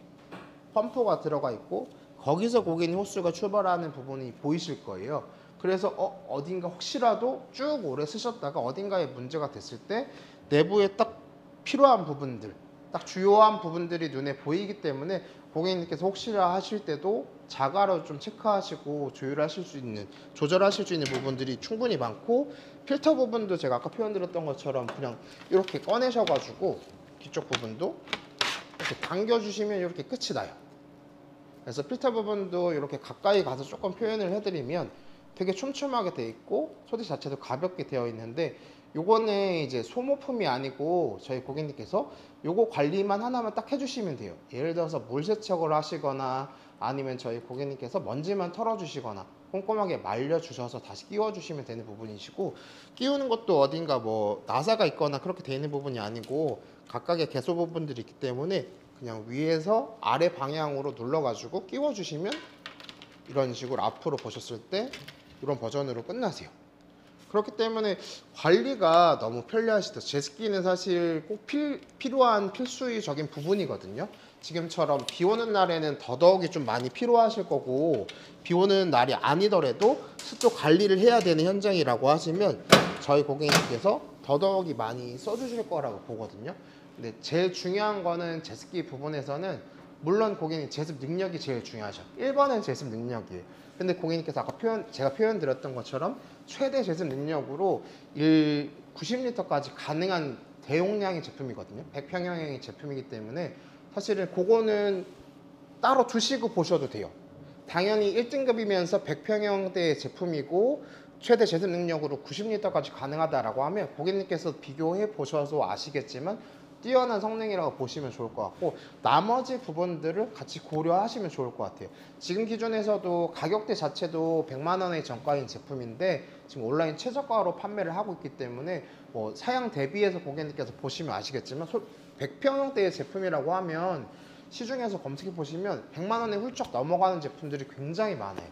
펌프가 들어가 있고 거기서 고객님 호스가 출발하는 부분이 보이실 거예요. 그래서 어딘가 혹시라도 쭉 오래 쓰셨다가 어딘가에 문제가 됐을 때 내부에 딱 필요한 부분들, 딱 주요한 부분들이 눈에 보이기 때문에 고객님께서 혹시나 하실 때도 자가로 좀 체크하시고 조율하실 수 있는, 조절하실 수 있는 부분들이 충분히 많고, 필터 부분도 제가 아까 표현드렸던 것처럼 그냥 이렇게 꺼내셔가지고 뒤쪽 부분도 이렇게 당겨주시면 이렇게 끝이 나요. 그래서 필터 부분도 이렇게 가까이 가서 조금 표현을 해드리면 되게 촘촘하게 되어 있고 소재 자체도 가볍게 되어 있는데, 요거는 이제 소모품이 아니고 저희 고객님께서 요거 관리만 하나만 딱 해주시면 돼요. 예를 들어서 물 세척을 하시거나 아니면 저희 고객님께서 먼지만 털어주시거나 꼼꼼하게 말려주셔서 다시 끼워주시면 되는 부분이시고, 끼우는 것도 어딘가 뭐 나사가 있거나 그렇게 되어 있는 부분이 아니고 각각의 개소 부분들이 있기 때문에 그냥 위에서 아래 방향으로 눌러가지고 끼워주시면 이런 식으로 앞으로 보셨을 때 이런 버전으로 끝나세요. 그렇기 때문에 관리가 너무 편리하시다. 제습기는 사실 꼭 필요한 필수적인 부분이거든요. 지금처럼 비 오는 날에는 더더욱이 좀 많이 필요하실 거고, 비 오는 날이 아니더라도 습도 관리를 해야 되는 현장이라고 하시면 저희 고객님께서 더더욱이 많이 써주실 거라고 보거든요. 근데 제일 중요한 거는 제습기 부분에서는 물론 고객님 제습 능력이 제일 중요하죠. 1번은 제습 능력이에요. 근데 고객님께서 아까 제가 표현 드렸던 것처럼 최대 제습 능력으로 90리터까지 가능한 대용량의 제품이거든요. 100평형의 제품이기 때문에 사실은 그거는 따로 두시고 보셔도 돼요. 당연히 1등급이면서 100평형대의 제품이고 최대 제습 능력으로 90리터까지 가능하다라고 하면 고객님께서 비교해 보셔서 아시겠지만 뛰어난 성능이라고 보시면 좋을 것 같고, 나머지 부분들을 같이 고려하시면 좋을 것 같아요. 지금 기준에서도 가격대 자체도 100만 원의 정가인 제품인데 지금 온라인 최저가로 판매를 하고 있기 때문에 뭐 사양 대비해서 고객님께서 보시면 아시겠지만 100평형대의 제품이라고 하면 시중에서 검색해 보시면 100만 원에 훌쩍 넘어가는 제품들이 굉장히 많아요.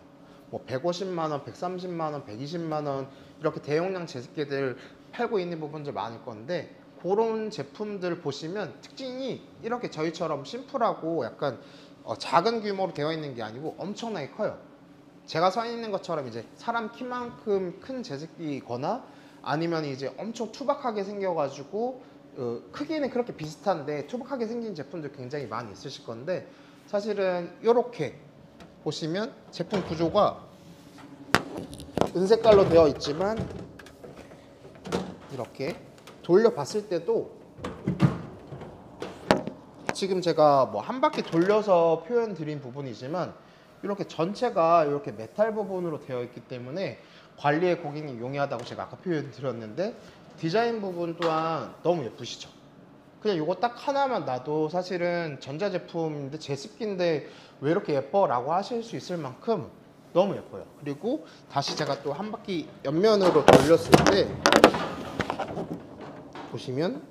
뭐 150만 원, 130만 원, 120만 원 이렇게 대용량 제습기들 팔고 있는 부분들 많을 건데, 그런 제품들 보시면 특징이 이렇게 저희처럼 심플하고 약간 작은 규모로 되어 있는 게 아니고 엄청나게 커요. 제가 서 있는 것처럼 이제 사람 키만큼 큰 제습기거나 아니면 이제 엄청 투박하게 생겨가지고 크기는 그렇게 비슷한데 투박하게 생긴 제품들 굉장히 많이 있으실 건데, 사실은 이렇게 보시면 제품 구조가 은색깔로 되어 있지만 이렇게 돌려봤을 때도 지금 제가 뭐 한 바퀴 돌려서 표현 드린 부분이지만 이렇게 전체가 이렇게 메탈 부분으로 되어 있기 때문에 관리에 고객님 용이하다고 제가 아까 표현 드렸는데 디자인 부분 또한 너무 예쁘시죠. 그냥 이거 딱 하나만 놔도 사실은 전자제품인데 제습기인데 왜 이렇게 예뻐? 라고 하실 수 있을 만큼 너무 예뻐요. 그리고 다시 제가 또 한 바퀴 옆면으로 돌렸을 때 보시면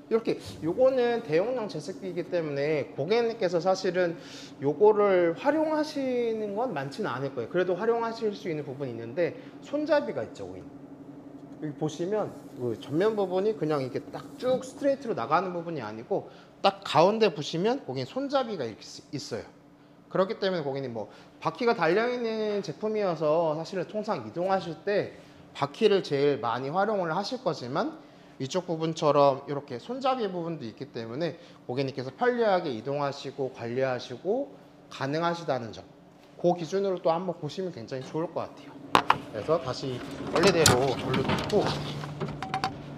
이렇게 요거는 대용량 제습기이기 때문에 고객님께서 사실은 요거를 활용하시는 건 많지는 않을 거예요. 그래도 활용하실 수 있는 부분이 있는데 손잡이가 있죠, 고객님. 여기 보시면 그 전면 부분이 그냥 이렇게 딱 쭉 스트레이트로 나가는 부분이 아니고 딱 가운데 보시면 고객님 손잡이가 이렇게 있어요. 그렇기 때문에 고객님 뭐 바퀴가 달려있는 제품이어서 사실은 통상 이동하실 때 바퀴를 제일 많이 활용을 하실 거지만 이쪽 부분처럼 이렇게 손잡이 부분도 있기 때문에 고객님께서 편리하게 이동하시고 관리하시고 가능하시다는 점, 그 기준으로 또 한번 보시면 굉장히 좋을 것 같아요. 그래서 다시 원래대로 돌려놓고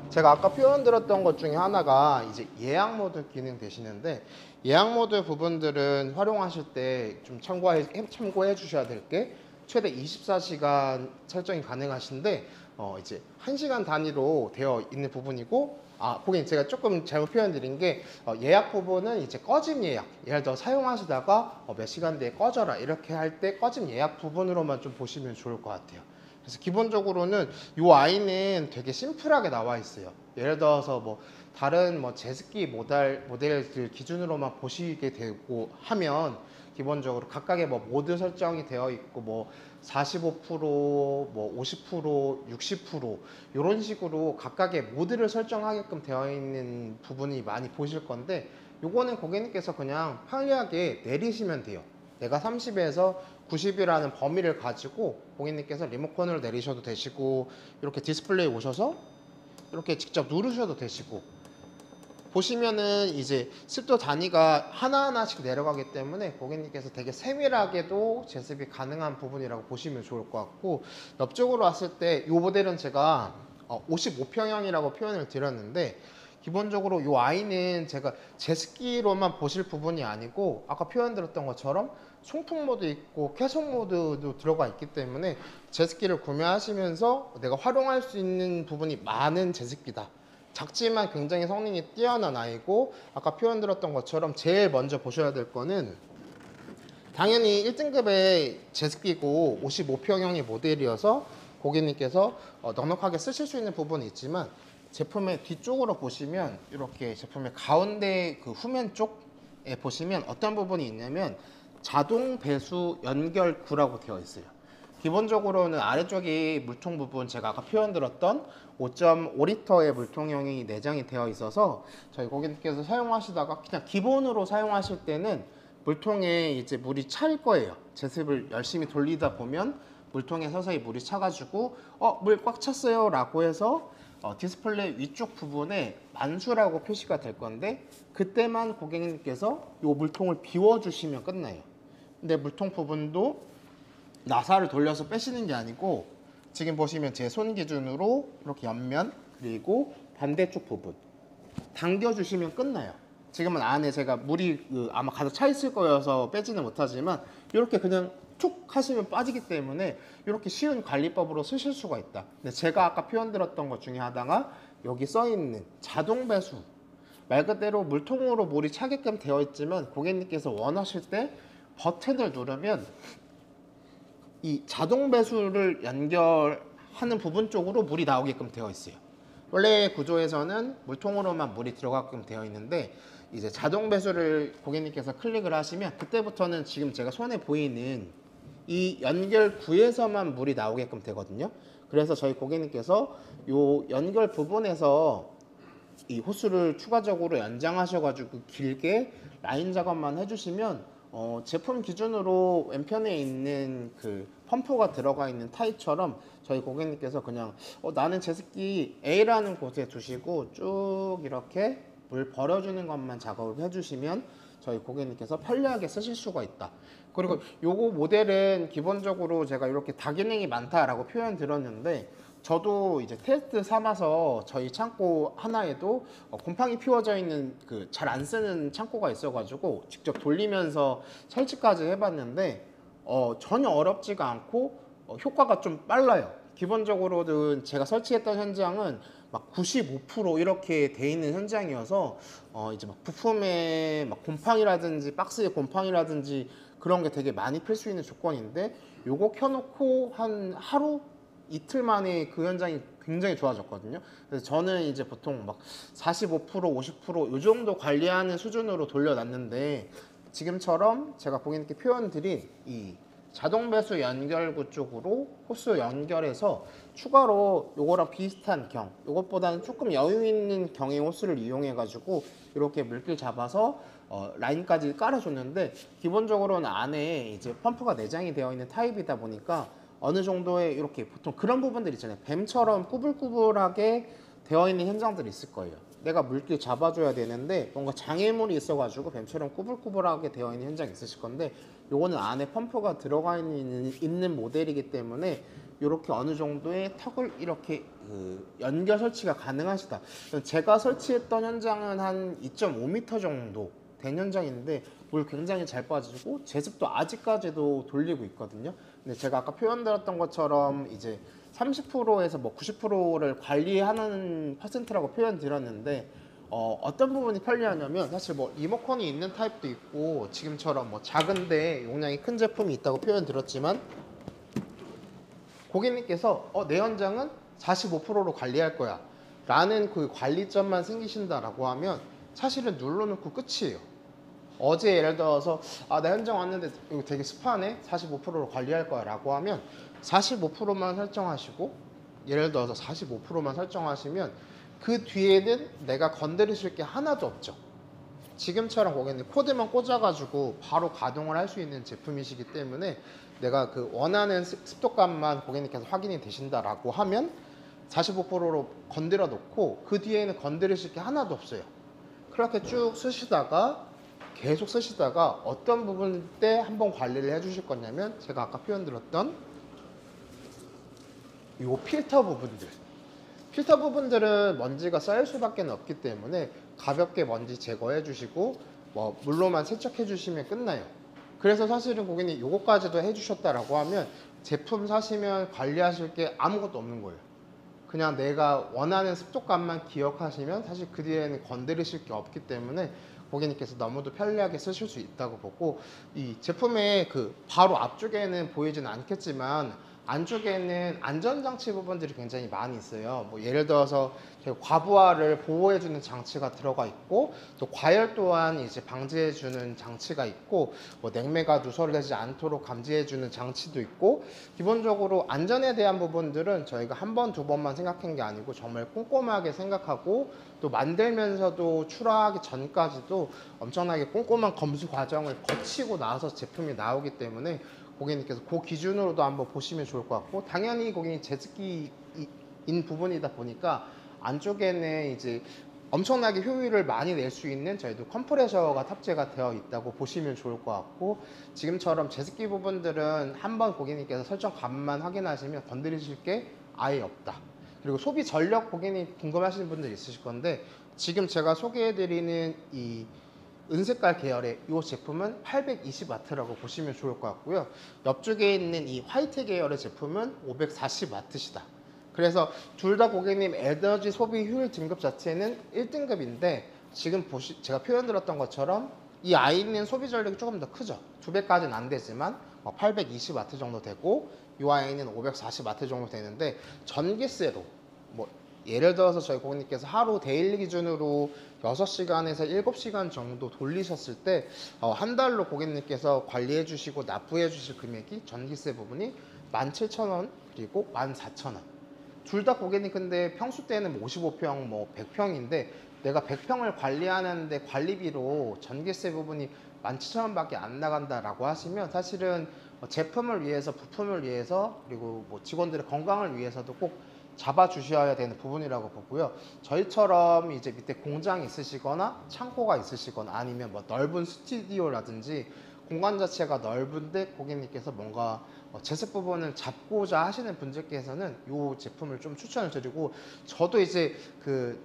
제가 아까 표현 드렸던 것 중에 하나가 이제 예약 모드 기능 되시는데 예약 모드 부분들은 활용하실 때 좀 참고해 주셔야 될 게 최대 24시간 설정이 가능하신데 이제 1시간 단위로 되어 있는 부분이고 고객님 제가 조금 잘못 표현 드린 게 예약 부분은 이제 꺼짐 예약, 예를 들어 사용하시다가 몇 시간 뒤에 꺼져라 이렇게 할 때 꺼짐 예약 부분으로만 좀 보시면 좋을 것 같아요. 그래서 기본적으로는 이 아이는 되게 심플하게 나와 있어요. 예를 들어서 뭐 다른 뭐 제습기 모델들 기준으로만 보시게 되고 하면 기본적으로 각각의 뭐 모드 설정이 되어 있고 뭐 45%, 뭐 50%, 60% 이런 식으로 각각의 모드를 설정하게끔 되어 있는 부분이 많이 보실 건데 요거는 고객님께서 그냥 편리하게 내리시면 돼요. 내가 30에서 90이라는 범위를 가지고 고객님께서 리모컨으로 내리셔도 되시고 이렇게 디스플레이 오셔서 이렇게 직접 누르셔도 되시고 보시면은 이제 습도 단위가 하나하나씩 내려가기 때문에 고객님께서 되게 세밀하게도 제습이 가능한 부분이라고 보시면 좋을 것 같고 옆쪽으로 왔을 때 이 모델은 제가 55평형이라고 표현을 드렸는데 기본적으로 이 아이는 제가 제습기로만 보실 부분이 아니고 아까 표현드렸던 것처럼 송풍 모드 있고 쾌속 모드도 들어가 있기 때문에 제습기를 구매하시면서 내가 활용할 수 있는 부분이 많은 제습기다. 작지만 굉장히 성능이 뛰어난 아이고 아까 표현드렸던 것처럼 제일 먼저 보셔야 될 거는 당연히 1등급의 제습기고 55평형의 모델이어서 고객님께서 넉넉하게 쓰실 수 있는 부분이 있지만 제품의 뒤쪽으로 보시면 이렇게 제품의 가운데 그 후면 쪽에 보시면 어떤 부분이 있냐면 자동 배수 연결구라고 되어 있어요. 기본적으로는 아래쪽이 물통 부분 제가 아까 표현드렸던 5.5리터의 물통형이 내장이 되어 있어서 저희 고객님께서 사용하시다가 그냥 기본으로 사용하실 때는 물통에 이제 물이 찰 거예요. 제습을 열심히 돌리다 보면 물통에 서서히 물이 차가지고 물 꽉 찼어요 라고 해서 디스플레이 위쪽 부분에 만수라고 표시가 될 건데 그때만 고객님께서 이 물통을 비워주시면 끝나요. 근데 물통 부분도 나사를 돌려서 빼시는 게 아니고 지금 보시면 제 손 기준으로 이렇게 옆면 그리고 반대쪽 부분 당겨주시면 끝나요. 지금은 안에 제가 물이 아마 가득 차 있을 거여서 빼지는 못하지만 이렇게 그냥 툭 하시면 빠지기 때문에 이렇게 쉬운 관리법으로 쓰실 수가 있다. 근데 제가 아까 표현드렸던 것 중에 하나가 여기 써있는 자동 배수, 말 그대로 물통으로 물이 차게끔 되어 있지만 고객님께서 원하실 때 버튼을 누르면 이 자동 배수를 연결하는 부분 쪽으로 물이 나오게끔 되어 있어요. 원래 구조에서는 물통으로만 물이 들어가게끔 되어 있는데 이제 자동 배수를 고객님께서 클릭을 하시면 그때부터는 지금 제가 손에 보이는 이 연결구에서만 물이 나오게끔 되거든요. 그래서 저희 고객님께서 이 연결 부분에서 이 호스를 추가적으로 연장하셔가지고 길게 라인 작업만 해주시면 제품 기준으로 왼편에 있는 그 펌프가 들어가 있는 타입처럼 저희 고객님께서 그냥 나는 제습기 A라는 곳에 두시고 쭉 이렇게 물 버려주는 것만 작업을 해주시면 저희 고객님께서 편리하게 쓰실 수가 있다. 그리고 요거 모델은 기본적으로 제가 이렇게 다기능이 많다라고 표현 드렸는데 저도 이제 테스트 삼아서 저희 창고 하나에도 곰팡이 피워져 있는 그 잘 안 쓰는 창고가 있어가지고 직접 돌리면서 설치까지 해봤는데 전혀 어렵지가 않고 효과가 좀 빨라요. 기본적으로는 제가 설치했던 현장은 막 95% 이렇게 돼 있는 현장이어서 이제 막 부품에 막 곰팡이라든지 박스에 곰팡이라든지 그런 게 되게 많이 필 수 있는 조건인데 요거 켜놓고 한 하루 이틀 만에 그 현장이 굉장히 좋아졌거든요. 그래서 저는 이제 보통 막 45%, 50%요 정도 관리하는 수준으로 돌려놨는데 지금처럼 제가 고객님께 표현드린 이 자동 배수 연결구 쪽으로 호스 연결해서 추가로 요거랑 비슷한 경, 요것보다는 조금 여유 있는 경의 호스를 이용해 가지고 이렇게 물길 잡아서 라인까지 깔아줬는데 기본적으로는 안에 이제 펌프가 내장이 되어 있는 타입이다 보니까 어느 정도의 이렇게 보통 그런 부분들 있잖아요. 뱀처럼 꾸불꾸불하게 되어 있는 현장들이 있을 거예요. 내가 물길 잡아줘야 되는데 뭔가 장애물이 있어가지고 뱀처럼 꾸불꾸불하게 되어 있는 현장이 있으실 건데 요거는 안에 펌프가 들어가 있는 모델이기 때문에 이렇게 어느 정도의 턱을 이렇게 연결 설치가 가능하시다. 제가 설치했던 현장은 한 2.5m 정도 된 현장인데 물 굉장히 잘 빠지고 제습도 아직까지도 돌리고 있거든요. 근데 제가 아까 표현드렸던 것처럼 이제 30%에서 뭐 90%를 관리하는 퍼센트라고 표현드렸는데 어떤 부분이 편리하냐면 사실 뭐 리모컨이 있는 타입도 있고 지금처럼 뭐 작은데 용량이 큰 제품이 있다고 표현드렸지만 고객님께서 내 현장은 45%로 관리할 거야 라는 그 관리점만 생기신다라고 하면 사실은 눌러놓고 끝이에요. 어제 예를 들어서 나 현장 왔는데 이거 되게 습하네 45%로 관리할 거야 라고 하면 45%만 설정하시고 예를 들어서 45%만 설정하시면 그 뒤에는 내가 건드리실 게 하나도 없죠. 지금처럼 고객님 코드만 꽂아가지고 바로 가동을 할 수 있는 제품이시기 때문에 내가 그 원하는 습도감만 고객님께서 확인이 되신다라고 하면 45%로 건드려 놓고 그 뒤에는 건드리실 게 하나도 없어요. 그렇게 쭉 쓰시다가 계속 쓰시다가 어떤 부분 때 한번 관리를 해 주실 거냐면 제가 아까 표현 드렸던 요 필터 부분들은 먼지가 쌓일 수밖에 없기 때문에 가볍게 먼지 제거해 주시고 뭐 물로만 세척해 주시면 끝나요. 그래서 사실은 고객님 요거까지도 해 주셨다라고 하면 제품 사시면 관리하실 게 아무것도 없는 거예요. 그냥 내가 원하는 습도감만 기억하시면 사실 그 뒤에는 건드리실 게 없기 때문에 고객님께서 너무도 편리하게 쓰실 수 있다고 보고 이 제품의 그 바로 앞쪽에는 보이지는 않겠지만 안쪽에는 안전장치 부분들이 굉장히 많이 있어요. 뭐 예를 들어서 과부하를 보호해주는 장치가 들어가 있고 또 과열 또한 이제 방지해주는 장치가 있고 뭐 냉매가 누설되지 않도록 감지해주는 장치도 있고 기본적으로 안전에 대한 부분들은 저희가 한 번, 두 번만 생각한 게 아니고 정말 꼼꼼하게 생각하고 또 만들면서도 출하하기 전까지도 엄청나게 꼼꼼한 검수 과정을 거치고 나서 제품이 나오기 때문에 고객님께서 그 기준으로도 한번 보시면 좋을 것 같고 당연히 고객님 제습기인 부분이다 보니까 안쪽에는 이제 엄청나게 효율을 많이 낼 수 있는 저희도 컴프레셔가 탑재가 되어 있다고 보시면 좋을 것 같고 지금처럼 제습기 부분들은 한번 고객님께서 설정값만 확인하시면 건드리실 게 아예 없다. 그리고 소비 전력 고객님 궁금하시는 분들 있으실 건데 지금 제가 소개해드리는 이 은색깔 계열의 이 제품은 820W라고 보시면 좋을 것 같고요. 옆쪽에 있는 이 화이트 계열의 제품은 540W시다. 그래서 둘 다 고객님 에너지 소비 효율 등급 자체는 1등급인데 지금 제가 표현 드렸던 것처럼 이 아이는 소비 전력이 조금 더 크죠. 2배까지는 안 되지만 820W 정도 되고 이 아이는 540W 정도 되는데 전기세로 뭐 예를 들어서 저희 고객님께서 하루 데일리 기준으로 6시간에서 7시간 정도 돌리셨을 때 한 달로 고객님께서 관리해 주시고 납부해 주실 금액이 전기세 부분이 17,000원 그리고 14,000원. 둘 다 고객님 근데 평수 때는 55평 뭐 100평인데 내가 100평을 관리하는데 관리비로 전기세 부분이 17,000원밖에 안 나간다라고 하시면 사실은 제품을 위해서 부품을 위해서 그리고 뭐 직원들의 건강을 위해서도 꼭 잡아 주셔야 되는 부분이라고 보고요. 저희처럼 이제 밑에 공장이 있으시거나 창고가 있으시거나 아니면 뭐 넓은 스튜디오라든지 공간 자체가 넓은데 고객님께서 뭔가 제습 부분을 잡고자 하시는 분들께서는 이 제품을 좀 추천을 드리고 저도 이제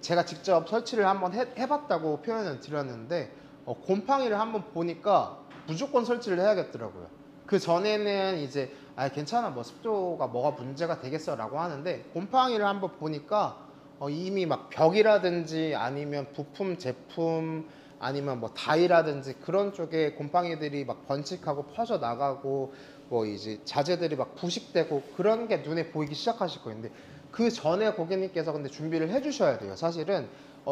제가 직접 설치를 한번 해봤다고 표현을 드렸는데 곰팡이를 한번 보니까 무조건 설치를 해야겠더라고요. 그 전에는 이제 아 괜찮아 뭐 습도가 뭐가 문제가 되겠어 라고 하는데, 곰팡이를 한번 보니까 이미 막 벽이라든지 아니면 부품 제품 아니면 뭐 다이라든지 그런 쪽에 곰팡이들이 막 번식하고 퍼져 나가고 뭐 이제 자재들이 막 부식되고 그런 게 눈에 보이기 시작하실 거예요. 근데 그 전에 고객님께서 근데 준비를 해 주셔야 돼요. 사실은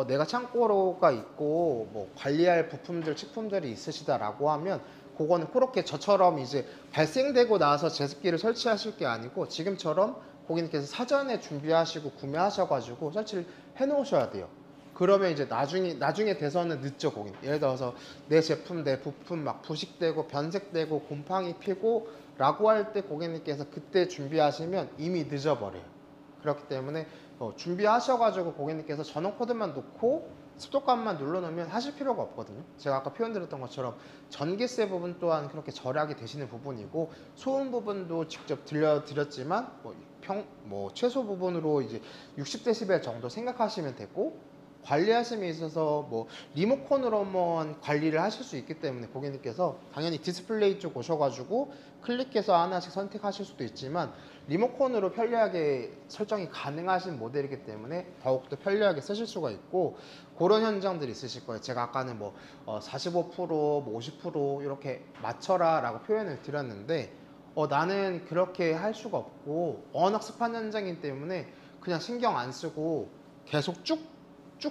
내가 창고가 있고 뭐 관리할 부품들 식품들이 있으시다라고 하면 그거는 그렇게 저처럼 이제 발생되고 나서 제습기를 설치하실 게 아니고 지금처럼 고객님께서 사전에 준비하시고 구매하셔가지고 설치를 해 놓으셔야 돼요. 그러면 이제 나중에 돼서는 늦죠, 고객님. 예를 들어서 내 제품, 내 부품 막 부식되고 변색되고 곰팡이 피고 라고 할 때 고객님께서 그때 준비하시면 이미 늦어버려요. 그렇기 때문에 준비하셔가지고 고객님께서 전원 코드만 놓고 습도감만 눌러놓으면 하실 필요가 없거든요. 제가 아까 표현드렸던 것처럼 전기세 부분 또한 그렇게 절약이 되시는 부분이고, 소음 부분도 직접 들려드렸지만 뭐 최소 부분으로 이제 60dB 정도 생각하시면 되고, 관리하심에 있어서 뭐 리모컨으로만 관리를 하실 수 있기 때문에 고객님께서 당연히 디스플레이 쪽 오셔가지고 클릭해서 하나씩 선택하실 수도 있지만, 리모컨으로 편리하게 설정이 가능하신 모델이기 때문에 더욱더 편리하게 쓰실 수가 있고, 그런 현장들이 있으실 거예요. 제가 아까는 뭐 45%, 뭐 50% 이렇게 맞춰라 라고 표현을 드렸는데, 나는 그렇게 할 수가 없고 워낙 습한 현장이기 때문에 그냥 신경 안 쓰고 계속 쭉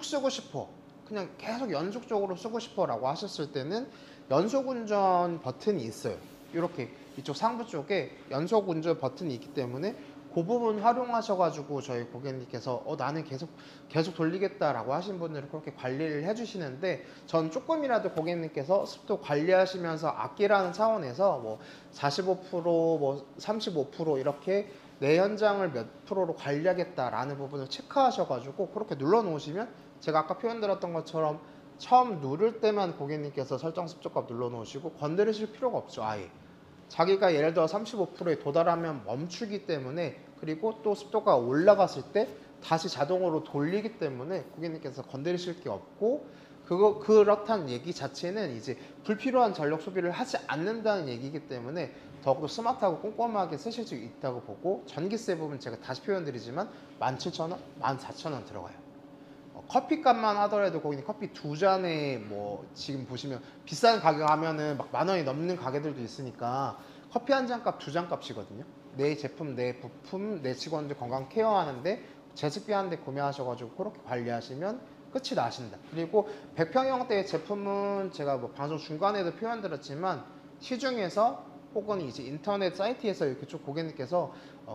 쓰고 싶어, 그냥 계속 연속적으로 쓰고 싶어 라고 하셨을 때는 연속 운전 버튼이 있어요. 이렇게 이쪽 상부 쪽에 연속 운전 버튼이 있기 때문에 그 부분 활용하셔가지고 저희 고객님께서 나는 계속 돌리겠다 라고 하신 분들은 그렇게 관리를 해주시는데, 전 조금이라도 고객님께서 습도 관리하시면서 아끼라는 차원에서 뭐 45%, 뭐 35% 이렇게 내 현장을 몇 프로로 관리하겠다라는 부분을 체크하셔가지고 그렇게 눌러 놓으시면, 제가 아까 표현드렸던 것처럼 처음 누를 때만 고객님께서 설정 습도값 눌러 놓으시고 건드리실 필요가 없죠. 아예 자기가 예를 들어 35%에 도달하면 멈추기 때문에, 그리고 또 습도가 올라갔을 때 다시 자동으로 돌리기 때문에 고객님께서 건드리실 게 없고, 그렇다는 얘기 자체는 이제 불필요한 전력 소비를 하지 않는다는 얘기이기 때문에 더욱더 스마트하고 꼼꼼하게 쓰실 수 있다고 보고, 전기세 부분 제가 다시 표현드리지만 17,000원, 14,000원 들어가요. 커피값만 하더라도 고객님 커피 두 잔에 뭐 지금 보시면 비싼 가격 하면은 막 10,000원이 넘는 가게들도 있으니까 커피 한 잔 값, 두 잔 값이거든요. 내 제품, 내 부품, 내 직원들 건강 케어하는데 제습기 한 대 구매하셔가지고 그렇게 관리하시면 끝이 나신다. 그리고 100평형대의 제품은 제가 뭐 방송 중간에도 표현드렸지만 시중에서 혹은 이제 인터넷 사이트에서 이렇게 쭉 고객님께서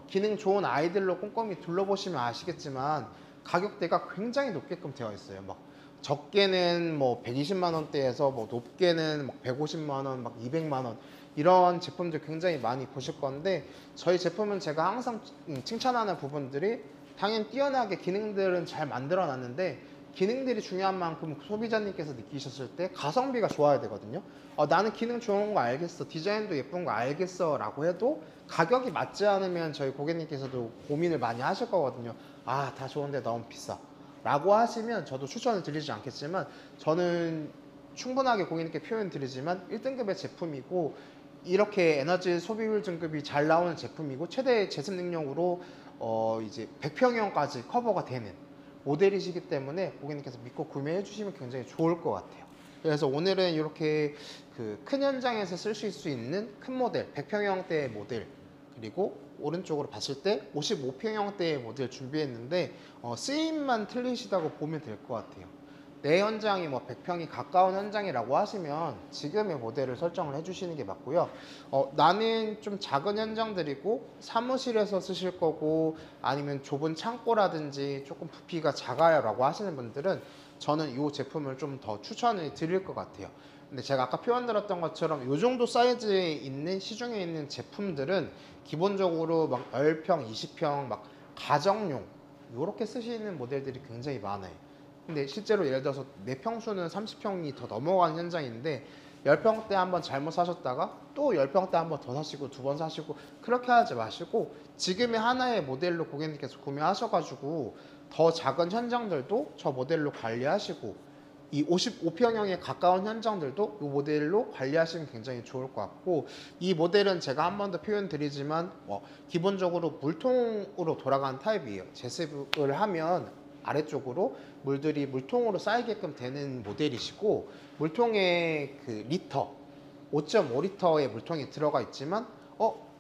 기능 좋은 아이들로 꼼꼼히 둘러보시면 아시겠지만 가격대가 굉장히 높게끔 되어 있어요. 막 적게는 뭐 120만 원대에서 뭐 높게는 막 150만 원, 막 200만 원 이런 제품들 굉장히 많이 보실 건데, 저희 제품은 제가 항상 칭찬하는 부분들이 당연히 뛰어나게 기능들은 잘 만들어 놨는데, 기능들이 중요한 만큼 소비자님께서 느끼셨을 때 가성비가 좋아야 되거든요. 나는 기능 좋은 거 알겠어, 디자인도 예쁜 거 알겠어 라고 해도 가격이 맞지 않으면 저희 고객님께서도 고민을 많이 하실 거거든요. 다 좋은데 너무 비싸 라고 하시면 저도 추천을 드리지 않겠지만, 저는 충분하게 고객님께 표현 드리지만 1등급의 제품이고 이렇게 에너지 소비율 등급이 잘 나오는 제품이고 최대 제습 능력으로 이제 100평형까지 커버가 되는 모델이시기 때문에 고객님께서 믿고 구매해 주시면 굉장히 좋을 것 같아요. 그래서 오늘은 이렇게 그 큰 현장에서 쓰실 수 있는 큰 모델 100평형대의 모델, 그리고 오른쪽으로 봤을 때 55평형대의 모델 준비했는데 쓰임만 틀리시다고 보면 될 것 같아요. 내 현장이 뭐 100평이 가까운 현장이라고 하시면 지금의 모델을 설정을 해주시는 게 맞고요. 나는 좀 작은 현장들이고 사무실에서 쓰실 거고 아니면 좁은 창고라든지 조금 부피가 작아요 라고 하시는 분들은 저는 이 제품을 좀 더 추천을 드릴 것 같아요. 근데 제가 아까 표현드렸던 것처럼 이 정도 사이즈에 있는 시중에 있는 제품들은 기본적으로 막 10평, 20평 막 가정용 이렇게 쓰시는 모델들이 굉장히 많아요. 근데 실제로 예를 들어서 내 평수는 30평이 더 넘어가는 현장인데 10평대 한번 잘못 사셨다가 또 10평대 한번 더 사시고 두 번 사시고 그렇게 하지 마시고, 지금의 하나의 모델로 고객님께서 구매하셔가지고 더 작은 현장들도 저 모델로 관리하시고 이 55평형에 가까운 현장들도 이 모델로 관리하시면 굉장히 좋을 것 같고, 이 모델은 제가 한 번 더 표현 드리지만 기본적으로 물통으로 돌아가는 타입이에요. 제습을 하면 아래쪽으로 물들이 물통으로 쌓이게끔 되는 모델이시고, 물통에 그 리터 5.5리터의 물통이 들어가 있지만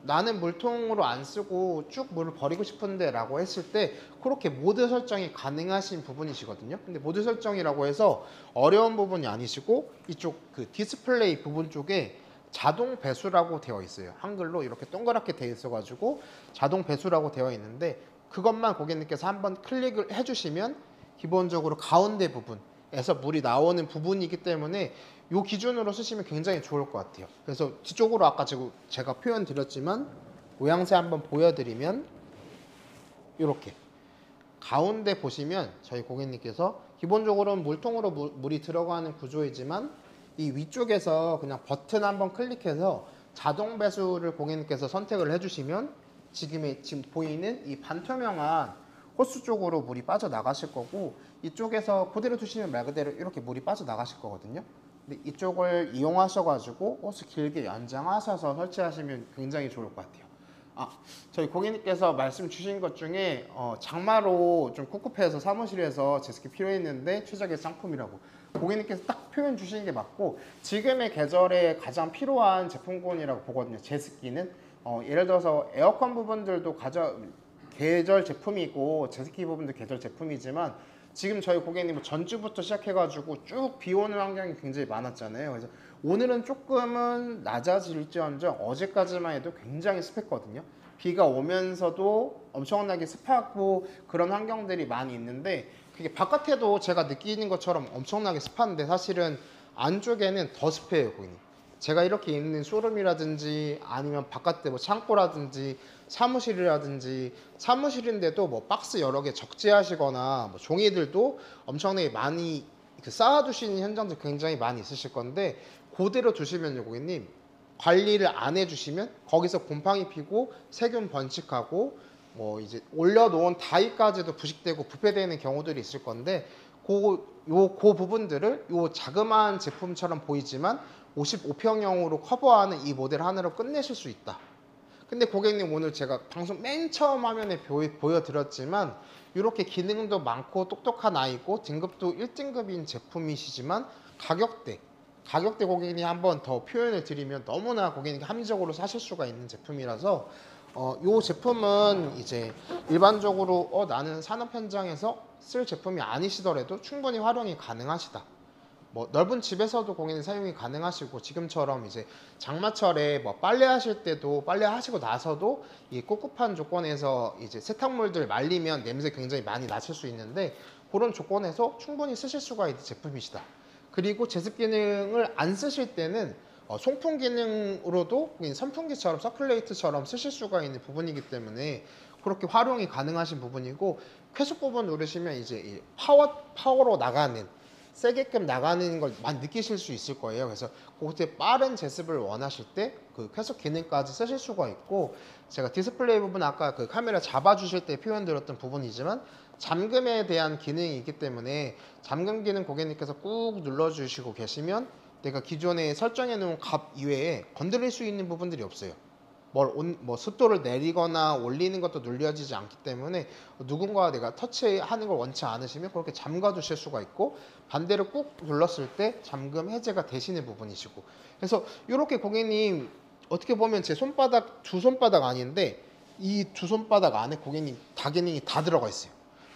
나는 물통으로 안 쓰고 쭉 물을 버리고 싶은데 라고 했을 때 그렇게 모드 설정이 가능하신 부분이시거든요. 근데 모드 설정이라고 해서 어려운 부분이 아니시고, 이쪽 그 디스플레이 부분 쪽에 자동 배수라고 되어 있어요. 한글로 이렇게 동그랗게 되어 있어 가지고 자동 배수라고 되어 있는데, 그것만 고객님께서 한번 클릭을 해주시면 기본적으로 가운데 부분에서 물이 나오는 부분이기 때문에 이 기준으로 쓰시면 굉장히 좋을 것 같아요. 그래서 뒤쪽으로 아까 제가 표현 드렸지만 모양새 한번 보여드리면, 이렇게 가운데 보시면 저희 고객님께서 기본적으로는 물통으로 물이 들어가는 구조이지만, 이 위쪽에서 그냥 버튼 한번 클릭해서 자동 배수를 고객님께서 선택을 해주시면 지금 보이는 이 반투명한 호스 쪽으로 물이 빠져나가실 거고, 이쪽에서 그대로 두시면 말 그대로 이렇게 물이 빠져나가실 거거든요. 근데 이쪽을 이용하셔가지고 호스 길게 연장하셔서 설치하시면 굉장히 좋을 것 같아요. 저희 고객님께서 말씀 주신 것 중에 장마로 좀 꿉꿉해서 사무실에서 제습기 필요했는데 최적의 상품이라고 고객님께서 딱 표현 주시는 게 맞고, 지금의 계절에 가장 필요한 제품군이라고 보거든요. 제습기는 예를 들어서 에어컨 부분들도 계절 제품이고 제습기 부분도 계절 제품이지만, 지금 저희 고객님은 전주부터 시작해가지고 쭉 비 오는 환경이 굉장히 많았잖아요. 그래서 오늘은 조금은 낮아질지언정 어제까지만 해도 굉장히 습했거든요. 비가 오면서도 엄청나게 습하고 그런 환경들이 많이 있는데, 그게 바깥에도 제가 느끼는 것처럼 엄청나게 습한데 사실은 안쪽에는 더 습해요, 고객님. 제가 이렇게 있는 쇼룸이라든지 아니면 바깥에 뭐 창고라든지 사무실이라든지, 사무실인데도 뭐 박스 여러 개 적재하시거나 뭐 종이들도 엄청나게 많이 쌓아두시는 현장도 굉장히 많이 있으실 건데, 그대로 두시면요 고객님, 관리를 안 해주시면 거기서 곰팡이 피고 세균 번식하고 뭐 이제 올려놓은 다이까지도 부식되고 부패되는 경우들이 있을 건데, 그 부분들을 요 자그마한 제품처럼 보이지만 55평형으로 커버하는 이 모델 하나로 끝내실 수 있다. 근데 고객님, 오늘 제가 방송 맨 처음 화면에 보여드렸지만 이렇게 기능도 많고 똑똑한 아이고 등급도 1등급인 제품이시지만 가격대 고객님이 한번 더 표현을 드리면 너무나 고객님이 합리적으로 사실 수가 있는 제품이라서 이 제품은 이제 일반적으로 나는 산업 현장에서 쓸 제품이 아니시더라도 충분히 활용이 가능하시다. 뭐 넓은 집에서도 고객님 사용이 가능하시고, 지금처럼 이제 장마철에 뭐 빨래 하실 때도 빨래 하시고 나서도 이 꿉꿉한 조건에서 이제 세탁물들 말리면 냄새 굉장히 많이 나실 수 있는데, 그런 조건에서 충분히 쓰실 수가 있는 제품이시다. 그리고 제습 기능을 안 쓰실 때는 송풍 기능으로도 선풍기처럼 서큘레이트처럼 쓰실 수가 있는 부분이기 때문에 그렇게 활용이 가능하신 부분이고, 쾌속 부분 누르시면 이제 이 파워로 나가는, 세게끔 나가는 걸 많이 느끼실 수 있을 거예요. 그래서 그때 빠른 제습을 원하실 때 그 쾌속 기능까지 쓰실 수가 있고, 제가 디스플레이 부분 아까 그 카메라 잡아주실 때 표현 드렸던 부분이지만 잠금에 대한 기능이 있기 때문에 잠금 기능 고객님께서 꾹 눌러주시고 계시면 내가 기존에 설정해 놓은 값 이외에 건드릴 수 있는 부분들이 없어요. 뭐 습도를 내리거나 올리는 것도 눌려지지 않기 때문에 누군가 내가 터치하는 걸 원치 않으시면 그렇게 잠가 두실 수가 있고, 반대로 꾹 눌렀을 때 잠금 해제가 되시는 부분이시고, 그래서 이렇게 고객님 어떻게 보면 제 손바닥 두 손바닥 아닌데 이 두 손바닥 안에 고객님 다 기능이 다 들어가 있어요.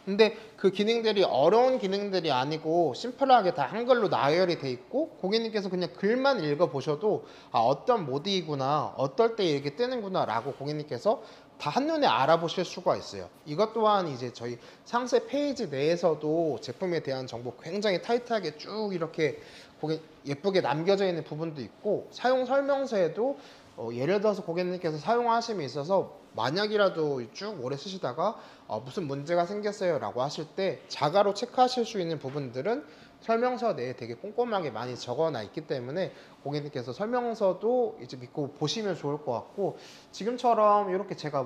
근데 그 기능들이 어려운 기능들이 아니고 심플하게 다 한글로 나열이 돼 있고, 고객님께서 그냥 글만 읽어 보셔도 어떤 모드이구나, 어떨 때 이렇게 뜨는구나 라고 고객님께서 다 한눈에 알아보실 수가 있어요. 이것 또한 이제 저희 상세 페이지 내에서도 제품에 대한 정보 굉장히 타이트하게 쭉 이렇게 예쁘게 남겨져 있는 부분도 있고, 사용 설명서에도 예를 들어서 고객님께서 사용하심에 있어서 만약이라도 쭉 오래 쓰시다가 무슨 문제가 생겼어요 라고 하실 때 자가로 체크하실 수 있는 부분들은 설명서 내에 되게 꼼꼼하게 많이 적어놔 있기 때문에 고객님께서 설명서도 이제 믿고 보시면 좋을 것 같고, 지금처럼 이렇게 제가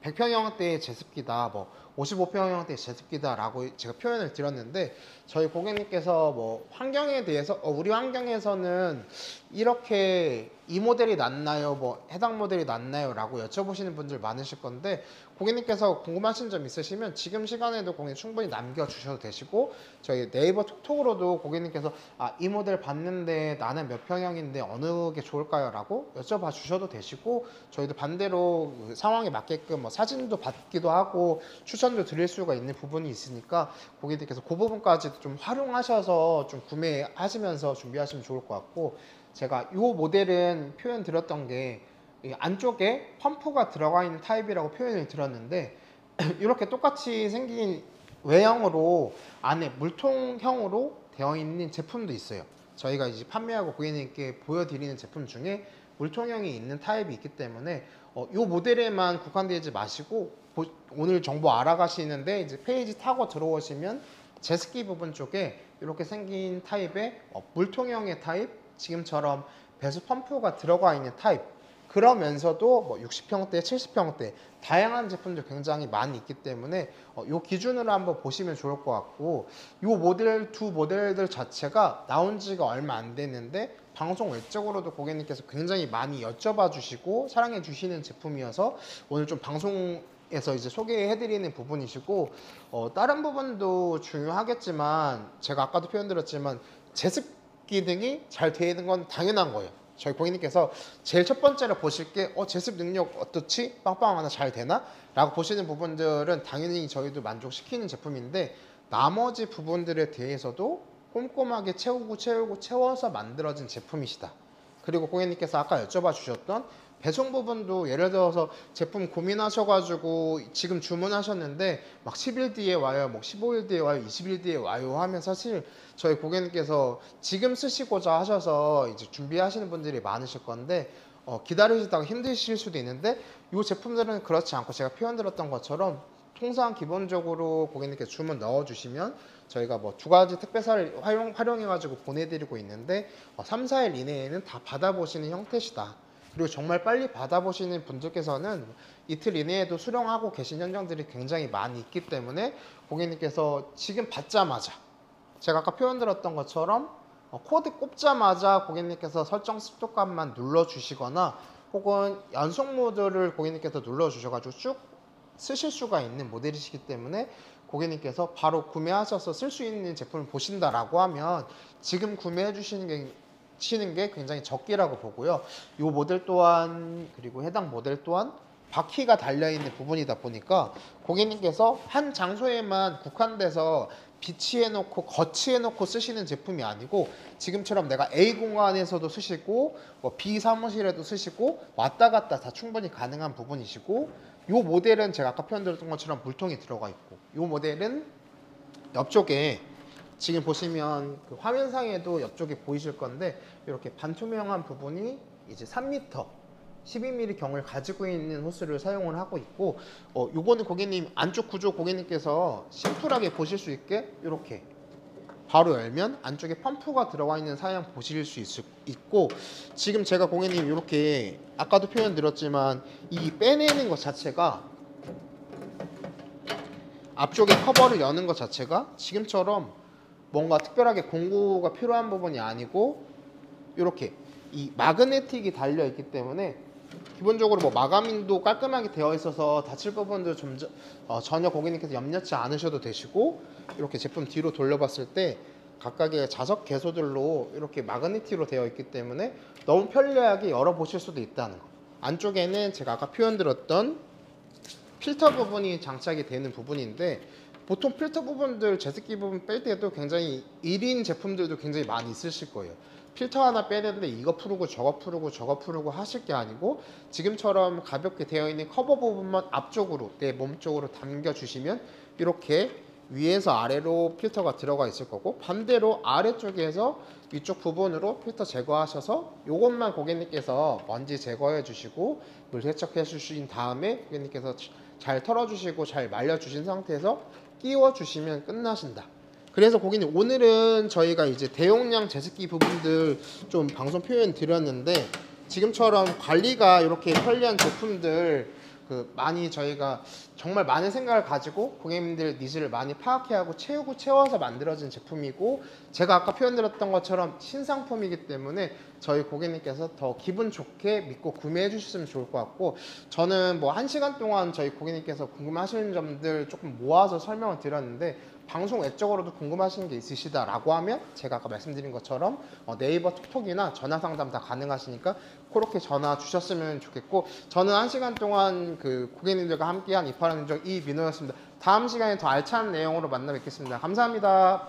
100평형대의 제습기다, 뭐 55평형대 제습기다라고 제가 표현을 드렸는데 저희 고객님께서 뭐 환경에 대해서 우리 환경에서는 이렇게 이 모델이 낫나요? 뭐 해당 모델이 낫나요? 라고 여쭤보시는 분들 많으실 건데 고객님께서 궁금하신 점 있으시면 지금 시간에도 고객님 충분히 남겨주셔도 되시고 저희 네이버 톡톡으로도 고객님께서 이 모델 봤는데 나는 몇 평형인데 어느 게 좋을까요? 라고 여쭤봐 주셔도 되시고 저희도 반대로 그 상황에 맞게끔 뭐 사진도 받기도 하고 추천도 드릴 수가 있는 부분이 있으니까 고객님께서 그 부분까지 좀 활용하셔서 좀 구매하시면서 준비하시면 좋을 것 같고 제가 이 모델은 표현 드렸던 게 안쪽에 펌프가 들어가 있는 타입이라고 표현을 드렸는데 이렇게 똑같이 생긴 외형으로 안에 물통형으로 되어 있는 제품도 있어요. 저희가 이제 판매하고 고객님께 보여드리는 제품 중에 물통형이 있는 타입이 있기 때문에 이 모델에만 국한되지 마시고 오늘 정보 알아가시는데 이제 페이지 타고 들어오시면 제습기 부분 쪽에 이렇게 생긴 타입의 물통형의 타입, 지금처럼 배수 펌프가 들어가 있는 타입, 그러면서도 뭐 60평대, 70평대 다양한 제품들 굉장히 많이 있기 때문에 이 기준으로 한번 보시면 좋을 것 같고 이 모델 두 모델들 자체가 나온 지가 얼마 안 됐는데 방송 외적으로도 고객님께서 굉장히 많이 여쭤봐 주시고 사랑해 주시는 제품이어서 오늘 좀 방송에서 이제 소개해드리는 부분이시고 다른 부분도 중요하겠지만 제가 아까도 표현드렸지만 제습기 등이 잘 되어 있는 건 당연한 거예요. 저희 고객님께서 제일 첫 번째로 보실 게 제습 능력 어떻지? 빵빵하나 잘 되나? 라고 보시는 부분들은 당연히 저희도 만족시키는 제품인데 나머지 부분들에 대해서도 꼼꼼하게 채워서 만들어진 제품이시다. 그리고 고객님께서 아까 여쭤봐 주셨던 배송 부분도 예를 들어서 제품 고민하셔가지고 지금 주문하셨는데 막 10일 뒤에 와요, 뭐 15일 뒤에 와요, 20일 뒤에 와요 하면 사실 저희 고객님께서 지금 쓰시고자 하셔서 이제 준비하시는 분들이 많으실 건데 기다리시다가 힘드실 수도 있는데 이 제품들은 그렇지 않고 제가 표현드렸던 것처럼 통상 기본적으로 고객님께 주문 넣어주시면 저희가 뭐 두 가지 택배사를 활용해가지고 보내드리고 있는데 3, 4일 이내에는 다 받아보시는 형태시다. 그리고 정말 빨리 받아보시는 분들께서는 이틀 이내에도 수령하고 계신 현장들이 굉장히 많이 있기 때문에 고객님께서 지금 받자마자 제가 아까 표현드렸던 것처럼 코드 꼽자마자 고객님께서 설정 습도값만 눌러주시거나 혹은 연속 모드를 고객님께서 눌러주셔가지고 쭉 쓰실 수가 있는 모델이시기 때문에 고객님께서 바로 구매하셔서 쓸 수 있는 제품을 보신다라고 하면 지금 구매해 주시는 게 굉장히 적기라고 보고요. 이 모델 또한 그리고 해당 모델 또한 바퀴가 달려있는 부분이다 보니까 고객님께서 한 장소에만 국한돼서 비치해놓고 거치해놓고 쓰시는 제품이 아니고 지금처럼 내가 A 공간에서도 쓰시고 뭐 B 사무실에도 쓰시고 왔다 갔다 다 충분히 가능한 부분이시고 이 모델은 제가 아까 표현드렸던 것처럼 물통이 들어가 있고 이 모델은 옆쪽에 지금 보시면 그 화면상에도 옆쪽에 보이실 건데 이렇게 반투명한 부분이 이제 3m 12mm 경을 가지고 있는 호스를 사용을 하고 있고 요거는 고객님 안쪽 구조 고객님께서 심플하게 보실 수 있게 이렇게 바로 열면 안쪽에 펌프가 들어가 있는 사양 보실 수 있고 지금 제가 고객님 이렇게 아까도 표현드렸지만 이 빼내는 것 자체가 앞쪽에 커버를 여는 것 자체가 지금처럼 뭔가 특별하게 공구가 필요한 부분이 아니고 이렇게 이 마그네틱이 달려 있기 때문에 기본적으로 뭐 마감인도 깔끔하게 되어 있어서 다칠 부분도 전혀 고객님께서 염려치 않으셔도 되시고 이렇게 제품 뒤로 돌려봤을 때 각각의 자석 개소들로 이렇게 마그네틱으로 되어 있기 때문에 너무 편리하게 열어보실 수도 있다는 거. 안쪽에는 제가 아까 표현드렸던 필터 부분이 장착이 되는 부분인데 보통 필터 부분들 제습기 부분 뺄 때도 굉장히 1인 제품들도 굉장히 많이 있으실 거예요. 필터 하나 빼는데 이거 풀고 저거 풀고 하실 게 아니고 지금처럼 가볍게 되어 있는 커버 부분만 앞쪽으로 내 몸 쪽으로 당겨 주시면 이렇게 위에서 아래로 필터가 들어가 있을 거고 반대로 아래쪽에서 위쪽 부분으로 필터 제거하셔서 이것만 고객님께서 먼지 제거해 주시고 물 세척해 주신 다음에 고객님께서 잘 털어 주시고 잘 말려 주신 상태에서 끼워 주시면 끝나신다. 그래서 고객님 오늘은 저희가 이제 대용량 제습기 부분들 좀 방송 표현 드렸는데 지금처럼 관리가 이렇게 편리한 제품들 많이 저희가 정말 많은 생각을 가지고 고객님들 니즈를 많이 파악해하고 채워서 만들어진 제품이고, 제가 아까 표현드렸던 것처럼 신상품이기 때문에 저희 고객님께서 더 기분 좋게 믿고 구매해 주셨으면 좋을 것 같고, 저는 뭐 1시간 동안 저희 고객님께서 궁금하시는 점들 조금 모아서 설명을 드렸는데, 방송 외적으로도 궁금하신 게 있으시다라고 하면 제가 아까 말씀드린 것처럼 네이버 톡톡이나 전화 상담 다 가능하시니까 그렇게 전화 주셨으면 좋겠고, 저는 1시간 동안 그 고객님들과 함께한 이파라는 이 민호였습니다. 다음 시간에 더 알찬 내용으로 만나 뵙겠습니다. 감사합니다.